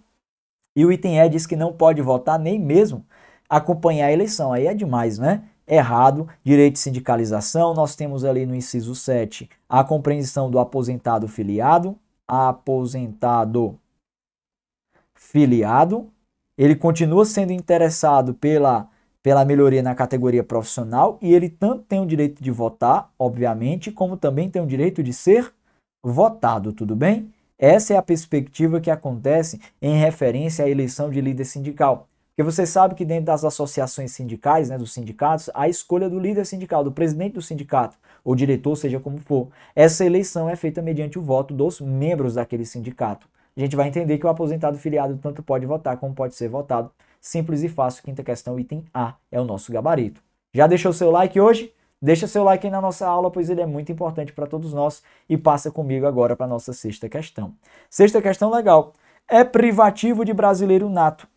Speaker 1: E o item E diz que não pode votar nem mesmo acompanhar a eleição. Aí é demais, né? Errado. Direito de sindicalização, nós temos ali no inciso 7 a compreensão do aposentado filiado. Aposentado filiado. Ele continua sendo interessado pela melhoria na categoria profissional e ele tanto tem o direito de votar, obviamente, como também tem o direito de ser votado, tudo bem? Essa é a perspectiva que acontece em referência à eleição de líder sindical. Porque você sabe que dentro das associações sindicais, né, dos sindicatos, a escolha do líder sindical, do presidente do sindicato, ou diretor, seja como for, essa eleição é feita mediante o voto dos membros daquele sindicato. A gente vai entender que o aposentado filiado tanto pode votar como pode ser votado. Simples e fácil, quinta questão, item A, é o nosso gabarito. Já deixou seu like hoje? Deixa seu like aí na nossa aula, pois ele é muito importante para todos nós. E passa comigo agora para a nossa sexta questão. Sexta questão legal. É privativo de brasileiro nato.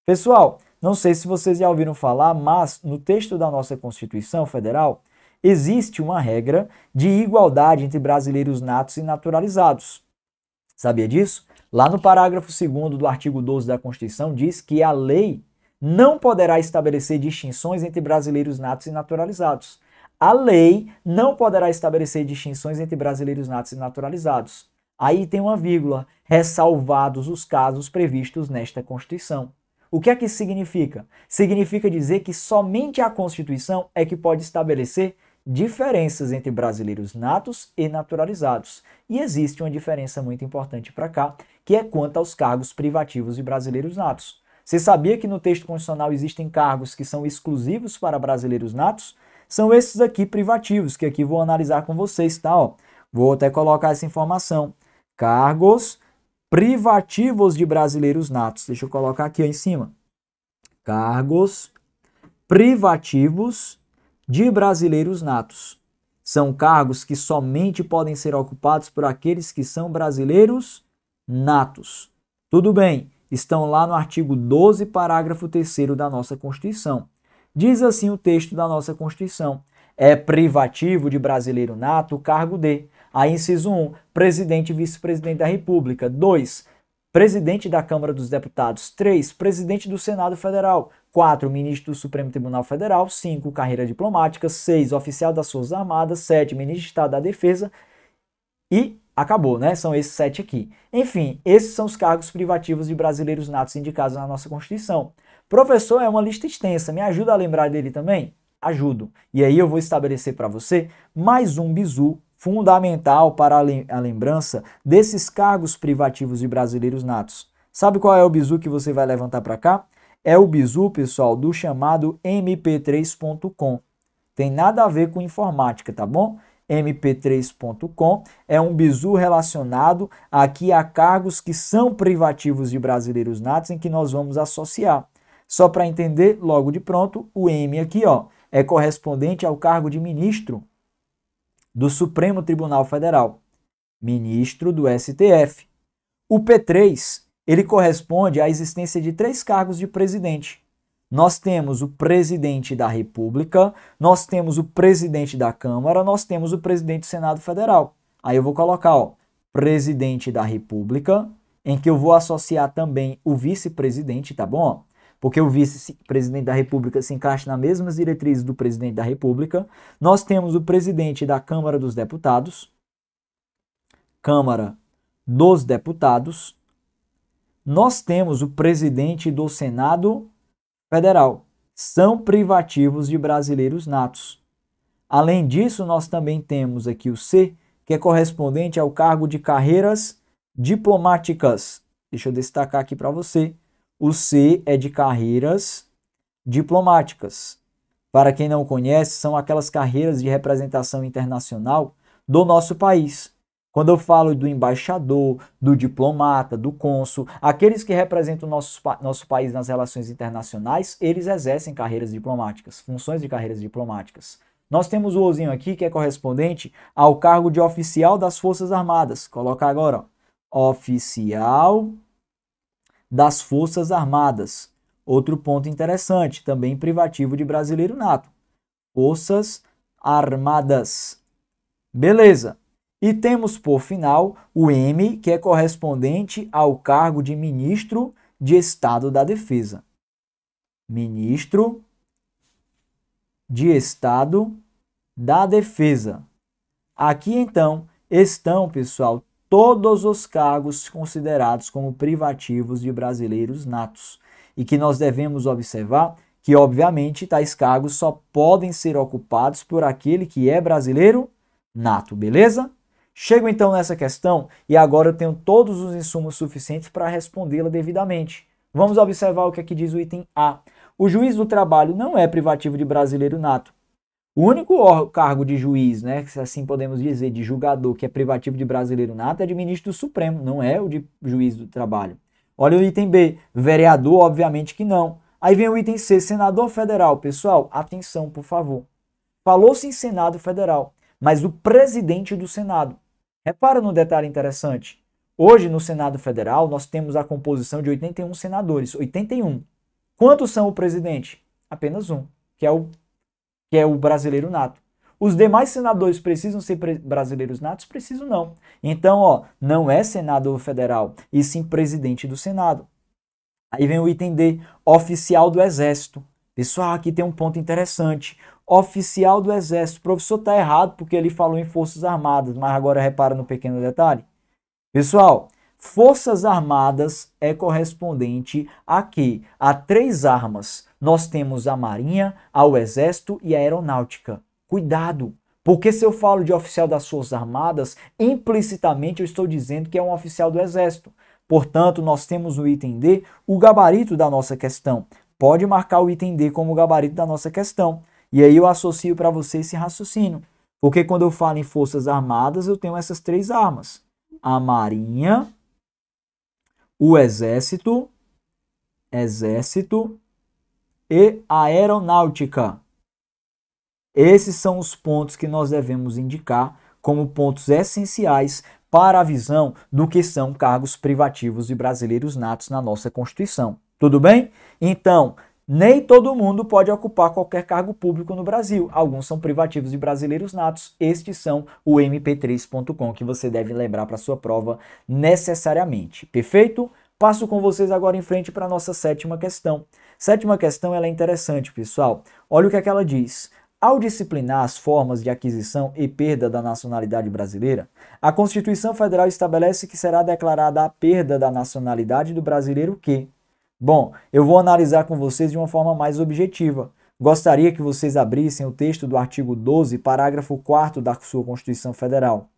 Speaker 1: Pessoal, não sei se vocês já ouviram falar, mas no texto da nossa Constituição Federal existe uma regra de igualdade entre brasileiros natos e naturalizados. Sabia disso? Lá no parágrafo 2º do artigo 12 da Constituição diz que a lei não poderá estabelecer distinções entre brasileiros natos e naturalizados. A lei não poderá estabelecer distinções entre brasileiros natos e naturalizados. Aí tem uma vírgula, ressalvados os casos previstos nesta Constituição. O que é que isso significa? Significa dizer que somente a Constituição é que pode estabelecer diferenças entre brasileiros natos e naturalizados. E existe uma diferença muito importante para cá, que é quanto aos cargos privativos de brasileiros natos. Você sabia que no texto constitucional existem cargos que são exclusivos para brasileiros natos? São esses aqui privativos, que aqui vou analisar com vocês, tá? Ó, vou até colocar essa informação. Cargos privativos de brasileiros natos. Deixa eu colocar aqui ó, em cima. Cargos privativos de brasileiros natos. São cargos que somente podem ser ocupados por aqueles que são brasileiros natos. Tudo bem, estão lá no artigo 12, parágrafo 3º da nossa Constituição. Diz assim o texto da nossa Constituição. É privativo de brasileiro nato o cargo de. Aí, inciso 1, presidente e vice-presidente da República. 2, presidente da Câmara dos Deputados. 3, presidente do Senado Federal. 4, ministro do Supremo Tribunal Federal. 5, carreira diplomática. 6, oficial das Forças Armadas. 7, ministro de Estado da Defesa. E acabou, né? São esses 7 aqui. Enfim, esses são os cargos privativos de brasileiros natos indicados na nossa Constituição. Professor, é uma lista extensa. Me ajuda a lembrar dele também? Ajudo. E aí eu vou estabelecer para você mais um bizu fundamental para a lembrança desses cargos privativos de brasileiros natos. Sabe qual é o bizu que você vai levantar para cá? É o bizu, pessoal, do chamado mp3.com. Tem nada a ver com informática, tá bom? mp3.com é um bizu relacionado aqui a cargos que são privativos de brasileiros natos em que nós vamos associar. Só para entender, logo de pronto, o M aqui ó, é correspondente ao cargo de ministro do Supremo Tribunal Federal, ministro do STF. O P3, ele corresponde à existência de 3 cargos de presidente. Nós temos o presidente da República, nós temos o presidente da Câmara, nós temos o presidente do Senado Federal. Aí eu vou colocar, ó, presidente da República, em que eu vou associar também o vice-presidente, tá bom? Porque o vice-presidente da República se encaixa nas mesmas diretrizes do presidente da República. Nós temos o presidente da Câmara dos Deputados, Câmara dos Deputados. Nós temos o presidente do Senado Federal. São privativos de brasileiros natos. Além disso, nós também temos aqui o C, que é correspondente ao cargo de carreiras diplomáticas. Deixa eu destacar aqui para você. O C é de carreiras diplomáticas. para quem não conhece, são aquelas carreiras de representação internacional do nosso país. Quando eu falo do embaixador, do diplomata, do cônsul, aqueles que representam o nosso país nas relações internacionais, eles exercem carreiras diplomáticas, funções de carreiras diplomáticas. Nós temos o ozinho aqui que é correspondente ao cargo de oficial das Forças Armadas. Coloca agora, ó, oficial das Forças Armadas. Outro ponto interessante, também privativo de brasileiro nato. Forças Armadas. Beleza. E temos, por final, o M, que é correspondente ao cargo de Ministro de Estado da Defesa. Ministro de Estado da Defesa. Aqui, então, estão, pessoal, todos os cargos considerados como privativos de brasileiros natos. E que nós devemos observar que, obviamente, tais cargos só podem ser ocupados por aquele que é brasileiro nato, beleza? Chego então nessa questão e agora eu tenho todos os insumos suficientes para respondê-la devidamente. Vamos observar o que aqui diz o item A. O juiz do trabalho não é privativo de brasileiro nato. O único cargo de juiz, né, se assim podemos dizer, de julgador, que é privativo de brasileiro nato é de ministro do Supremo, não é o de juiz do trabalho. Olha o item B. Vereador, obviamente que não. Aí vem o item C, senador federal. Pessoal, atenção, por favor. Falou-se em Senado Federal, mas o presidente do Senado. Repara no detalhe interessante. Hoje, no Senado Federal, nós temos a composição de 81 senadores. 81. Quantos são o presidente? Apenas um, que é o brasileiro nato. Os demais senadores precisam ser brasileiros natos? Precisam não. Então, ó, não é senador federal, e sim presidente do Senado. Aí vem o item D, oficial do Exército. Pessoal, aqui tem um ponto interessante. Oficial do Exército. O professor está errado porque ele falou em Forças Armadas, mas agora repara no pequeno detalhe. Pessoal, Forças Armadas é correspondente a quê? A 3 armas. Nós temos a Marinha, o Exército e a Aeronáutica. Cuidado, porque se eu falo de oficial das Forças Armadas, implicitamente eu estou dizendo que é um oficial do Exército. Portanto, nós temos no item D o gabarito da nossa questão. Pode marcar o item D como gabarito da nossa questão. E aí eu associo para você esse raciocínio. Porque quando eu falo em Forças Armadas, eu tenho essas 3 armas. A Marinha, o Exército e a Aeronáutica. Esses são os pontos que nós devemos indicar como pontos essenciais para a visão do que são cargos privativos de brasileiros natos na nossa Constituição. Tudo bem? Então, nem todo mundo pode ocupar qualquer cargo público no Brasil. Alguns são privativos de brasileiros natos. Estes são o mp3.com, que você deve lembrar para sua prova necessariamente. Perfeito? Passo com vocês agora em frente para a nossa 7ª questão. 7ª questão ela é interessante, pessoal. Olha o que é que ela diz. Ao disciplinar as formas de aquisição e perda da nacionalidade brasileira, a Constituição Federal estabelece que será declarada a perda da nacionalidade do brasileiro que... Bom, eu vou analisar com vocês de uma forma mais objetiva. Gostaria que vocês abrissem o texto do artigo 12, parágrafo 4º da sua Constituição Federal.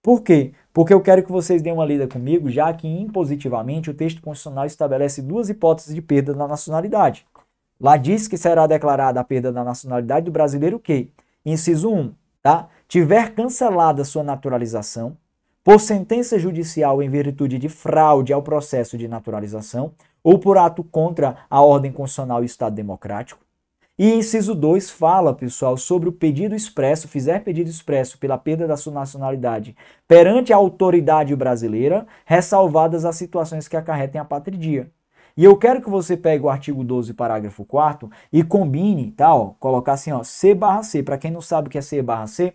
Speaker 1: Por quê? Porque eu quero que vocês deem uma lida comigo, já que impositivamente o texto constitucional estabelece 2 hipóteses de perda da nacionalidade. Lá diz que será declarada a perda da nacionalidade do brasileiro que, inciso 1, tá? Tiver cancelada sua naturalização por sentença judicial em virtude de fraude ao processo de naturalização ou por ato contra a ordem constitucional e o Estado democrático. E inciso 2 fala, pessoal, sobre o pedido expresso, fizer pedido expresso pela perda da sua nacionalidade perante a autoridade brasileira, ressalvadas as situações que acarretem a patridia. E eu quero que você pegue o artigo 12, parágrafo 4º e combine, tá? Ó, colocar assim, ó, C/C. Para quem não sabe o que é C/C,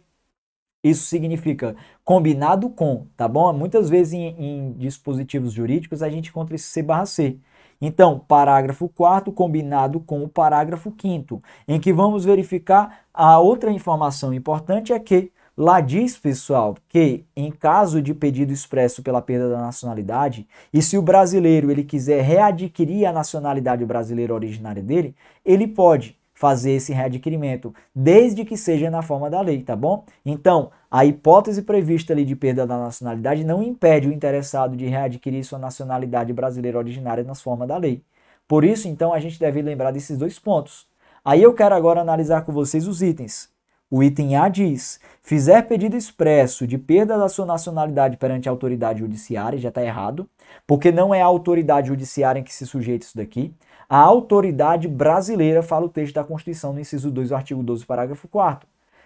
Speaker 1: isso significa combinado com, tá bom? Muitas vezes em dispositivos jurídicos a gente encontra esse C/C. Então, parágrafo 4º combinado com o parágrafo 5º, em que vamos verificar a outra informação importante é que lá diz, pessoal, que em caso de pedido expresso pela perda da nacionalidade, e se o brasileiro ele quiser readquirir a nacionalidade brasileira originária dele, ele pode fazer esse readquirimento, desde que seja na forma da lei, tá bom? Então, a hipótese prevista ali de perda da nacionalidade não impede o interessado de readquirir sua nacionalidade brasileira originária nas formas da lei. Por isso, então, a gente deve lembrar desses 2 pontos. Aí eu quero agora analisar com vocês os itens. O item A diz: fizer pedido expresso de perda da sua nacionalidade perante a autoridade judiciária, já está errado, porque não é a autoridade judiciária em que se sujeita isso daqui. A autoridade brasileira, fala o texto da Constituição, no inciso 2 do artigo 12, parágrafo 4º.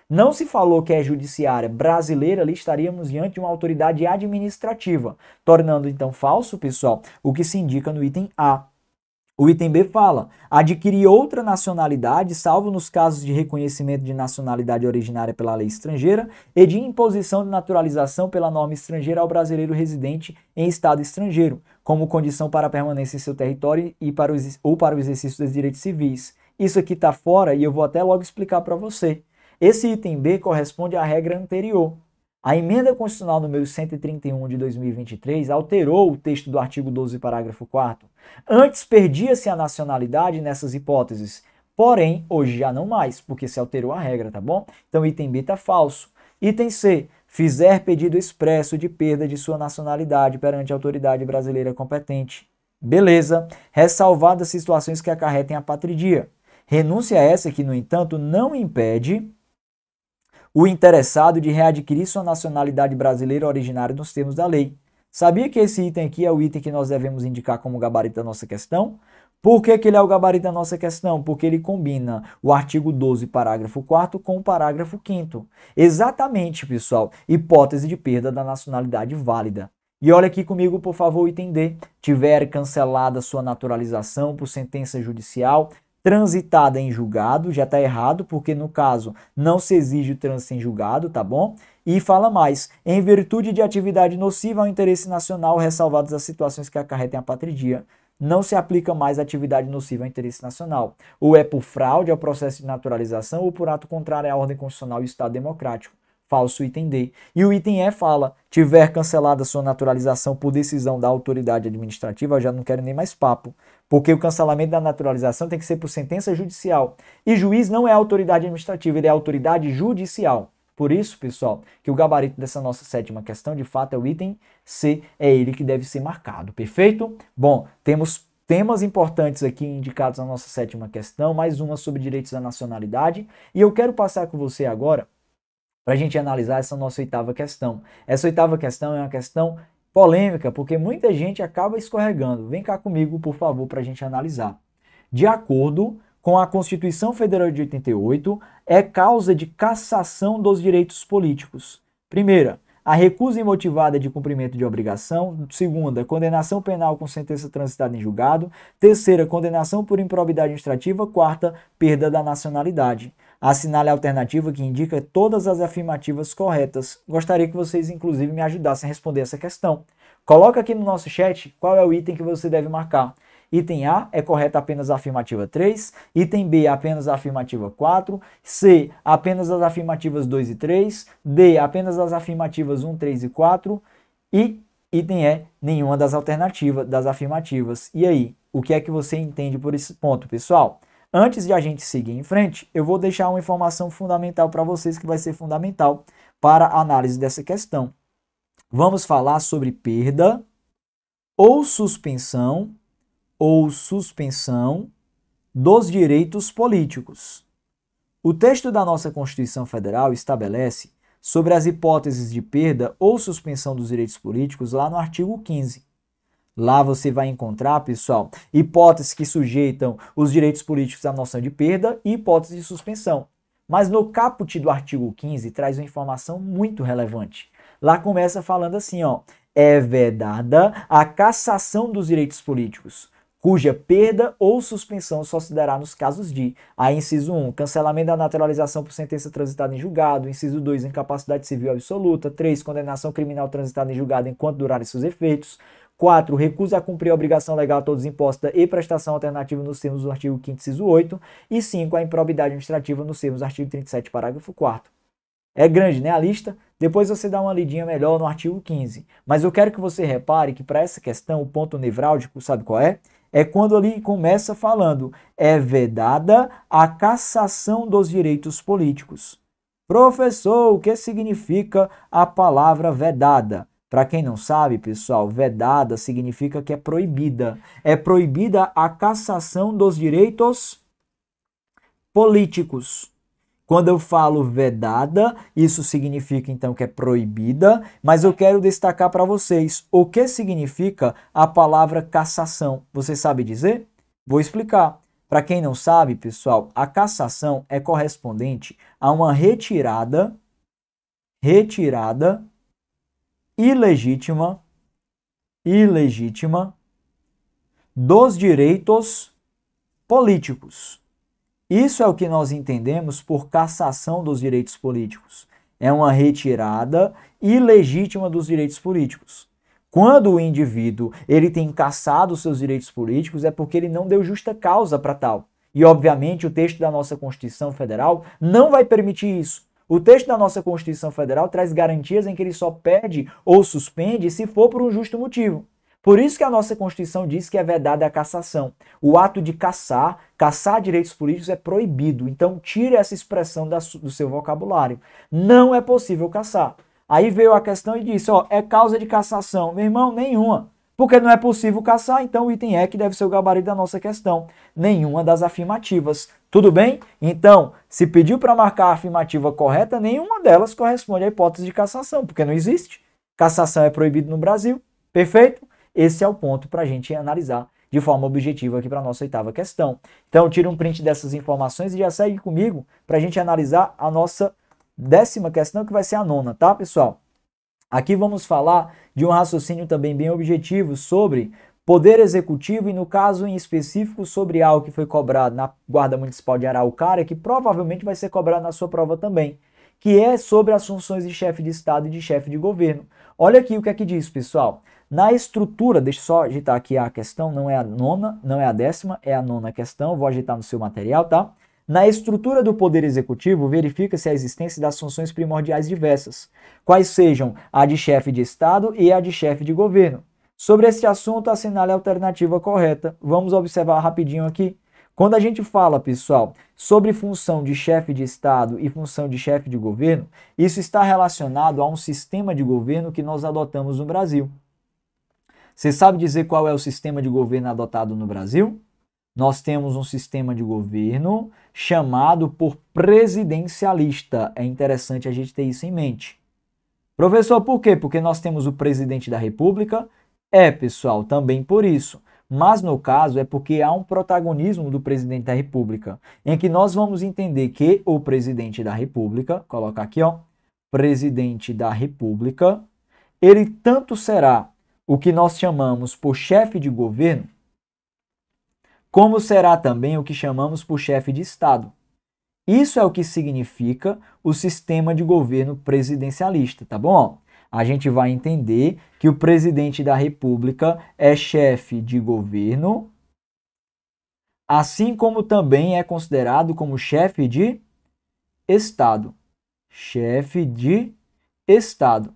Speaker 1: Não se falou que é judiciária brasileira, ali estaríamos diante de uma autoridade administrativa, tornando então falso, pessoal, o que se indica no item A. O item B fala: adquirir outra nacionalidade, salvo nos casos de reconhecimento de nacionalidade originária pela lei estrangeira e de imposição de naturalização pela norma estrangeira ao brasileiro residente em estado estrangeiro, como condição para a permanência em seu território ou para o exercício dos direitos civis. Isso aqui está fora e eu vou até logo explicar para você. Esse item B corresponde à regra anterior. A emenda constitucional número 131 de 2023 alterou o texto do artigo 12, parágrafo 4º. Antes perdia-se a nacionalidade nessas hipóteses, porém hoje já não mais, porque se alterou a regra, tá bom? Então item B está falso. Item C: fizer pedido expresso de perda de sua nacionalidade perante a autoridade brasileira competente. Beleza, ressalvadas situações que acarretem a patridia. Renúncia essa que, no entanto, não impede o interessado de readquirir sua nacionalidade brasileira originária nos termos da lei. Sabia que esse item aqui é o item que nós devemos indicar como gabarito da nossa questão? Por que ele é o gabarito da nossa questão? Porque ele combina o artigo 12, parágrafo 4º com o parágrafo 5º. Exatamente, pessoal, hipótese de perda da nacionalidade válida. E olha aqui comigo, por favor, o item D. Tiver cancelada sua naturalização por sentença judicial transitada em julgado, já está errado, porque no caso não se exige o trânsito em julgado, tá bom? E fala mais: em virtude de atividade nociva ao interesse nacional, ressalvadas as situações que acarretem a patridia. Não se aplica mais a atividade nociva ao interesse nacional. Ou é por fraude ao processo de naturalização ou por ato contrário à ordem constitucional e Estado democrático. Falso item D. E o item E fala: tiver cancelada sua naturalização por decisão da autoridade administrativa, eu já não quero nem mais papo. Porque o cancelamento da naturalização tem que ser por sentença judicial. E juiz não é autoridade administrativa, ele é autoridade judicial. Por isso, pessoal, que o gabarito dessa nossa sétima questão, de fato, é o item C, é ele que deve ser marcado. Perfeito? Bom, temos temas importantes aqui indicados na nossa sétima questão, mais uma sobre direitos da nacionalidade. E eu quero passar com você agora para a gente analisar essa nossa oitava questão. Essa oitava questão é uma questão polêmica, porque muita gente acaba escorregando. Vem cá comigo, por favor, para a gente analisar. De acordo com a Constituição Federal de 88, é causa de cassação dos direitos políticos. Primeira, a recusa imotivada de cumprimento de obrigação. Segunda, condenação penal com sentença transitada em julgado. Terceira, condenação por improbidade administrativa. Quarta, perda da nacionalidade. Assinale a alternativa que indica todas as afirmativas corretas. Gostaria que vocês, inclusive, me ajudassem a responder essa questão. Coloca aqui no nosso chat qual é o item que você deve marcar. Item A é correta apenas a afirmativa 3, item B apenas a afirmativa 4, C apenas as afirmativas 2 e 3, D apenas as afirmativas 1, 3 e 4 e item E nenhuma das alternativas, das afirmativas. E aí, o que é que você entende por esse ponto, pessoal? Antes de a gente seguir em frente, eu vou deixar uma informação fundamental para vocês que vai ser fundamental para a análise dessa questão. Vamos falar sobre perda ou suspensão dos direitos políticos. O texto da nossa Constituição Federal estabelece sobre as hipóteses de perda ou suspensão dos direitos políticos lá no artigo 15. Lá você vai encontrar, pessoal, hipóteses que sujeitam os direitos políticos à noção de perda e hipóteses de suspensão. Mas no caput do artigo 15 traz uma informação muito relevante. Lá começa falando assim, ó: é vedada a cassação dos direitos políticos, cuja perda ou suspensão só se dará nos casos de: aí, inciso 1, cancelamento da naturalização por sentença transitada em julgado; inciso 2, incapacidade civil absoluta; 3, condenação criminal transitada em julgado enquanto durarem seus efeitos; 4, recusa a cumprir a obrigação legal a todos imposta e prestação alternativa nos termos do artigo 5º, inciso 8, e 5, a improbidade administrativa nos termos do artigo 37, parágrafo 4º. É grande, né, a lista? Depois você dá uma lidinha melhor no artigo 15. Mas eu quero que você repare que para essa questão o ponto nevrálgico, sabe qual é? É quando ali começa falando: é vedada a cassação dos direitos políticos. Professor, o que significa a palavra vedada? Para quem não sabe, pessoal, vedada significa que é proibida. É proibida a cassação dos direitos políticos. Quando eu falo vedada, isso significa então que é proibida, mas eu quero destacar para vocês o que significa a palavra cassação. Você sabe dizer? Vou explicar. Para quem não sabe, pessoal, a cassação é correspondente a uma retirada ilegítima dos direitos políticos. Isso é o que nós entendemos por cassação dos direitos políticos. É uma retirada ilegítima dos direitos políticos. Quando o indivíduo ele tem cassado os seus direitos políticos, é porque ele não deu justa causa para tal. E, obviamente, o texto da nossa Constituição Federal não vai permitir isso. O texto da nossa Constituição Federal traz garantias em que ele só pede ou suspende se for por um justo motivo. Por isso que a nossa Constituição diz que é vedada a cassação. O ato de cassar direitos políticos é proibido. Então, tire essa expressão do seu vocabulário. Não é possível cassar. Aí veio a questão e disse, é causa de cassação. Meu irmão, nenhuma. Porque não é possível cassar, então o item E que deve ser o gabarito da nossa questão. Nenhuma das afirmativas. Tudo bem? Então, se pediu para marcar a afirmativa correta, nenhuma delas corresponde à hipótese de cassação, porque não existe. Cassação é proibido no Brasil. Perfeito? Esse é o ponto para a gente analisar de forma objetiva aqui para a nossa oitava questão. Então, tira um print dessas informações e já segue comigo para a gente analisar a nossa 10ª questão, que vai ser a 9ª, tá, pessoal? Aqui vamos falar de um raciocínio também bem objetivo sobre poder executivo e, no caso em específico, sobre algo que foi cobrado na Guarda Municipal de Araucária, que provavelmente vai ser cobrado na sua prova também, que é sobre as funções de chefe de Estado e de chefe de governo. Olha aqui o que é que diz, pessoal. Na estrutura, deixa eu só agitar aqui a questão, não é a 9ª, não é a 10ª, é a 9ª questão, vou agitar no seu material, tá? Na estrutura do Poder Executivo, verifica-se a existência das funções primordiais diversas, quais sejam a de chefe de Estado e a de chefe de governo. Sobre esse assunto, assinale a alternativa correta. Vamos observar rapidinho aqui. Quando a gente fala, pessoal, sobre função de chefe de Estado e função de chefe de governo, isso está relacionado a um sistema de governo que nós adotamos no Brasil. Você sabe dizer qual é o sistema de governo adotado no Brasil? Nós temos um sistema de governo chamado por presidencialista. É interessante a gente ter isso em mente. Professor, por quê? Porque nós temos o presidente da República? Pessoal, também por isso. Mas no caso é porque há um protagonismo do presidente da República, em que nós vamos entender que o presidente da República, coloca aqui, presidente da República, ele tanto será o que nós chamamos por chefe de governo, como será também o que chamamos por chefe de Estado. Isso é o que significa o sistema de governo presidencialista, tá bom? A gente vai entender que o presidente da República é chefe de governo, assim como também é considerado como chefe de Estado. Chefe de Estado.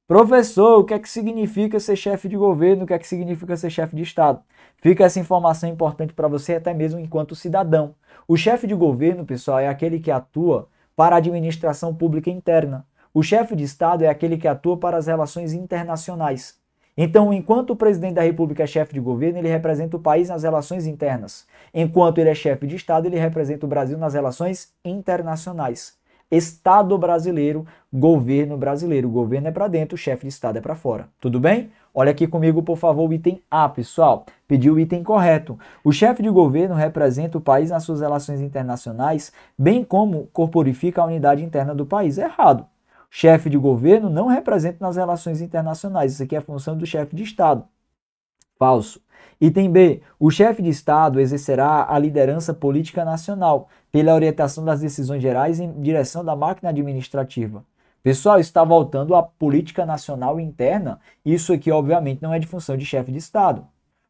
Speaker 1: Professor, o que é que significa ser chefe de governo? O que é que significa ser chefe de Estado? Fica essa informação importante para você até mesmo enquanto cidadão. O chefe de governo, pessoal, é aquele que atua para a administração pública interna. O chefe de Estado é aquele que atua para as relações internacionais. Então, enquanto o presidente da República é chefe de governo, ele representa o país nas relações internas. Enquanto ele é chefe de Estado, ele representa o Brasil nas relações internacionais. Estado brasileiro, governo brasileiro. O governo é para dentro, o chefe de Estado é para fora. Tudo bem? Olha aqui comigo, por favor, o item A, pessoal. Pediu o item correto. O chefe de governo representa o país nas suas relações internacionais, bem como corporifica a unidade interna do país. Errado. Chefe de governo não representa nas relações internacionais. Isso aqui é a função do chefe de Estado. Falso. Item B. O chefe de Estado exercerá a liderança política nacional pela orientação das decisões gerais em direção da máquina administrativa. Pessoal, está voltando à política nacional interna. Isso aqui, obviamente, não é de função de chefe de Estado.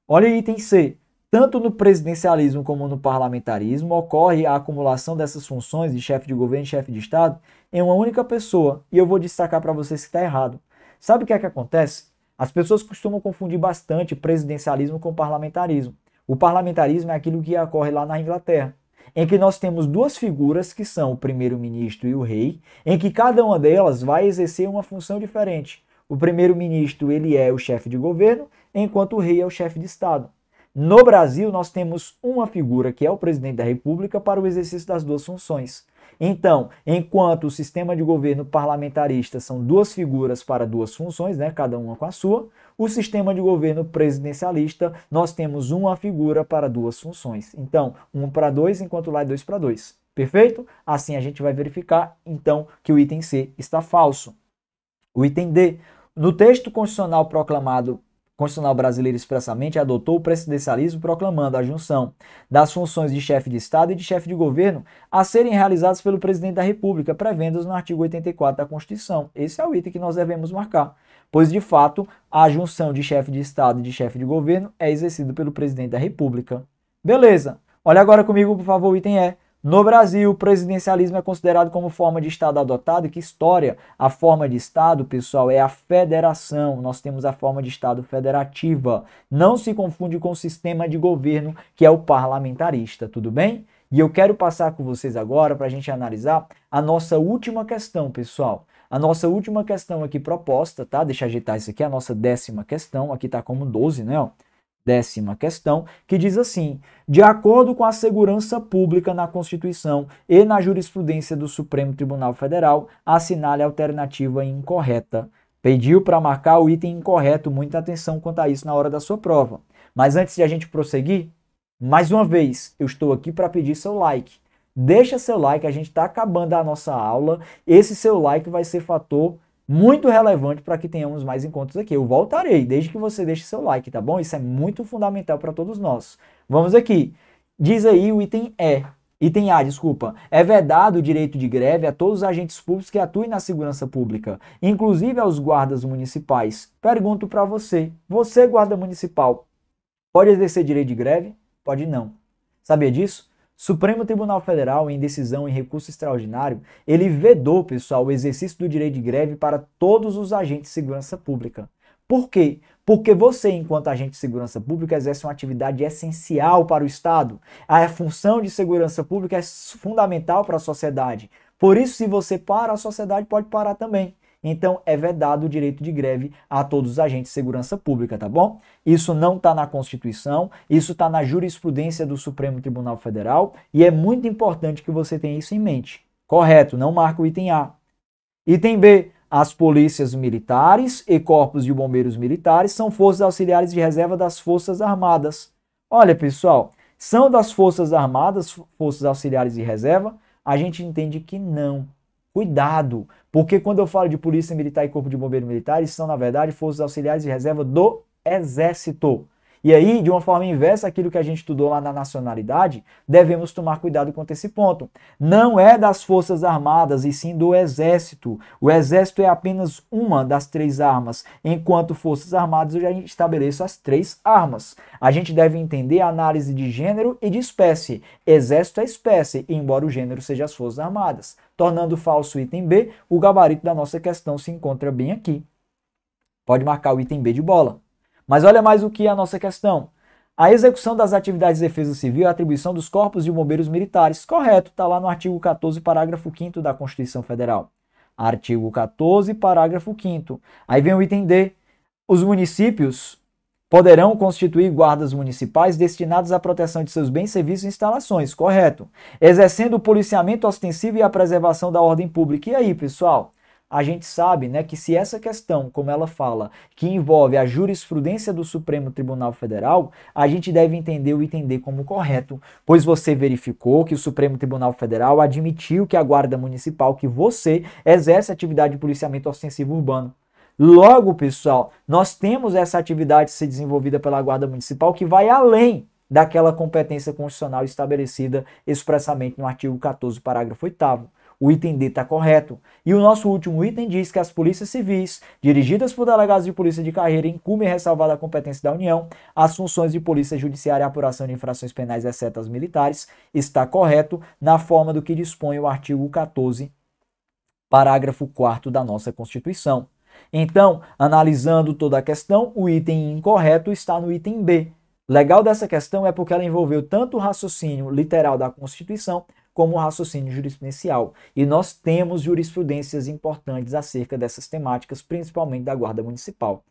Speaker 1: Olha o item C. Tanto no presidencialismo como no parlamentarismo ocorre a acumulação dessas funções de chefe de governo e chefe de Estado em uma única pessoa. E eu vou destacar para vocês que está errado. Sabe o que é que acontece? As pessoas costumam confundir bastante presidencialismo com parlamentarismo. O parlamentarismo é aquilo que ocorre lá na Inglaterra, em que nós temos duas figuras que são o primeiro-ministro e o rei, em que cada uma delas vai exercer uma função diferente. O primeiro-ministro ele é o chefe de governo, enquanto o rei é o chefe de Estado. No Brasil, nós temos uma figura, que é o presidente da República, para o exercício das duas funções. Então, enquanto o sistema de governo parlamentarista são duas figuras para duas funções, né, cada uma com a sua, o sistema de governo presidencialista, nós temos uma figura para duas funções. Então, 1 para 2, enquanto lá é 2 para 2. Perfeito? Assim a gente vai verificar, então, que o item C está falso. O item D. No texto constitucional Constitucional brasileiro expressamente adotou o presidencialismo proclamando a junção das funções de chefe de Estado e de chefe de governo a serem realizadas pelo presidente da República, prevendo-as no artigo 84 da Constituição. Esse é o item que nós devemos marcar, pois, de fato, a junção de chefe de Estado e de chefe de governo é exercida pelo presidente da República. Beleza. Olha agora comigo, por favor, o item E. No Brasil, o presidencialismo é considerado como forma de Estado adotado. E que história! A forma de Estado, pessoal, é a federação. Nós temos a forma de Estado federativa. Não se confunde com o sistema de governo, que é o parlamentarista, tudo bem? E eu quero passar com vocês agora para a gente analisar a nossa última questão, pessoal. A nossa última questão aqui proposta, tá? Deixa eu ajeitar isso aqui, a nossa 10ª questão. Aqui está como 12, né? 10ª questão, que diz assim: de acordo com a segurança pública na Constituição e na jurisprudência do Supremo Tribunal Federal, assinale a alternativa incorreta. Pediu para marcar o item incorreto, muita atenção quanto a isso na hora da sua prova. Mas antes de a gente prosseguir, mais uma vez, eu estou aqui para pedir seu like. Deixa seu like, a gente está acabando a nossa aula. Esse seu like vai ser fator muito relevante para que tenhamos mais encontros aqui. Eu voltarei, desde que você deixe seu like, tá bom? Isso é muito fundamental para todos nós. Vamos aqui. Diz aí o item E. Item A, desculpa. É vedado o direito de greve a todos os agentes públicos que atuem na segurança pública, inclusive aos guardas municipais. Pergunto para você, guarda municipal, pode exercer direito de greve? Pode não. Sabia disso? Supremo Tribunal Federal, em decisão em recurso extraordinário, ele vedou, pessoal, o exercício do direito de greve para todos os agentes de segurança pública. Por quê? Porque você, enquanto agente de segurança pública, exerce uma atividade essencial para o Estado. A função de segurança pública é fundamental para a sociedade. Por isso, se você para, a sociedade pode parar também. Então, é vedado o direito de greve a todos os agentes de segurança pública, tá bom? Isso não está na Constituição, isso está na jurisprudência do Supremo Tribunal Federal e é muito importante que você tenha isso em mente. Correto, não marca o item A. Item B. As polícias militares e corpos de bombeiros militares são forças auxiliares de reserva das Forças Armadas. Olha, pessoal, são das Forças Armadas, forças auxiliares de reserva? A gente entende que não. Cuidado, porque quando eu falo de polícia militar e corpo de bombeiros militares, são, na verdade, forças auxiliares de reserva do Exército. E aí, de uma forma inversa, aquilo que a gente estudou lá na nacionalidade, devemos tomar cuidado com esse ponto. Não é das Forças Armadas, e sim do Exército. O Exército é apenas uma das 3 armas, enquanto Forças Armadas eu já estabeleço as 3 armas. A gente deve entender a análise de gênero e de espécie. Exército é espécie, embora o gênero seja as Forças Armadas. Tornando falso o item B, o gabarito da nossa questão se encontra bem aqui. Pode marcar o item B de bola. Mas olha mais o que é a nossa questão. A execução das atividades de defesa civil é a atribuição dos corpos de bombeiros militares. Correto, está lá no artigo 14, parágrafo 5º da Constituição Federal. Artigo 14, parágrafo 5º. Aí vem o item D. Os municípios poderão constituir guardas municipais destinados à proteção de seus bens, serviços e instalações. Correto. Exercendo o policiamento ostensivo e a preservação da ordem pública. E aí, pessoal? A gente sabe, né, que se essa questão, como ela fala, que envolve a jurisprudência do Supremo Tribunal Federal, a gente deve entender o item D como correto, pois você verificou que o Supremo Tribunal Federal admitiu que a Guarda Municipal, que você exerce atividade de policiamento ostensivo urbano. Logo, pessoal, nós temos essa atividade ser desenvolvida pela Guarda Municipal que vai além daquela competência constitucional estabelecida expressamente no artigo 14, parágrafo 8º. O item D está correto. E o nosso último item diz que as polícias civis, dirigidas por delegados de polícia de carreira, incumbem ressalvada a competência da União, as funções de polícia judiciária e apuração de infrações penais, exceto as militares, está correto na forma do que dispõe o artigo 14, parágrafo 4º da nossa Constituição. Então, analisando toda a questão, o item incorreto está no item B. Legal dessa questão é porque ela envolveu tanto o raciocínio literal da Constituição como o raciocínio jurisprudencial. E nós temos jurisprudências importantes acerca dessas temáticas, principalmente da Guarda Municipal.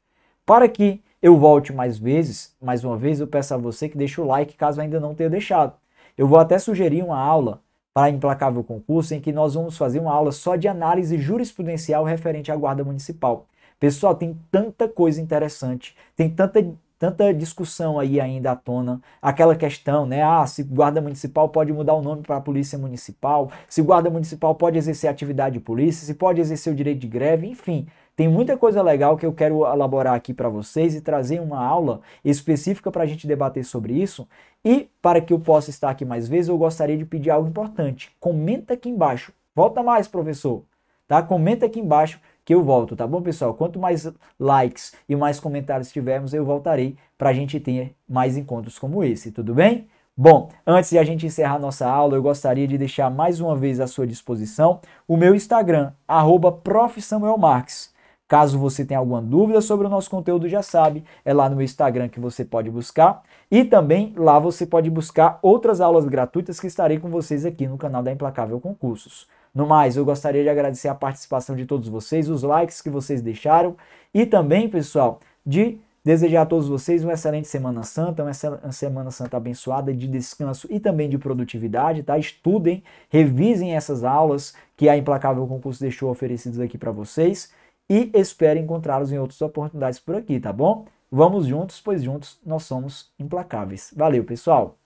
Speaker 1: Para que eu volte mais vezes, mais uma vez eu peço a você que deixe o like caso ainda não tenha deixado. Eu vou até sugerir uma aula para Implacável Concurso em que nós vamos fazer uma aula só de análise jurisprudencial referente à Guarda Municipal. Pessoal, tem tanta coisa interessante, tem tanta discussão aí ainda à tona, aquela questão, né? Se guarda municipal pode mudar o nome para polícia municipal, se guarda municipal pode exercer atividade de polícia, se pode exercer o direito de greve, enfim. Tem muita coisa legal que eu quero elaborar aqui para vocês e trazer uma aula específica para a gente debater sobre isso. E para que eu possa estar aqui mais vezes, eu gostaria de pedir algo importante. Comenta aqui embaixo. Volta mais, professor. Tá? Comenta aqui embaixo que eu volto, tá bom, pessoal? Quanto mais likes e mais comentários tivermos, eu voltarei para a gente ter mais encontros como esse, tudo bem? Bom, antes de a gente encerrar nossa aula, eu gostaria de deixar mais uma vez à sua disposição o meu Instagram, @profsamuelmarques. Caso você tenha alguma dúvida sobre o nosso conteúdo, já sabe, é lá no meu Instagram que você pode buscar. E também lá você pode buscar outras aulas gratuitas que estarei com vocês aqui no canal da Implacável Concursos. No mais, eu gostaria de agradecer a participação de todos vocês, os likes que vocês deixaram e também, pessoal, de desejar a todos vocês uma excelente Semana Santa, uma Semana Santa abençoada de descanso e também de produtividade, tá? Estudem, revisem essas aulas que a Implacável Concurso deixou oferecidas aqui para vocês e espero encontrá-los em outras oportunidades por aqui, tá bom? Vamos juntos, pois juntos nós somos implacáveis. Valeu, pessoal!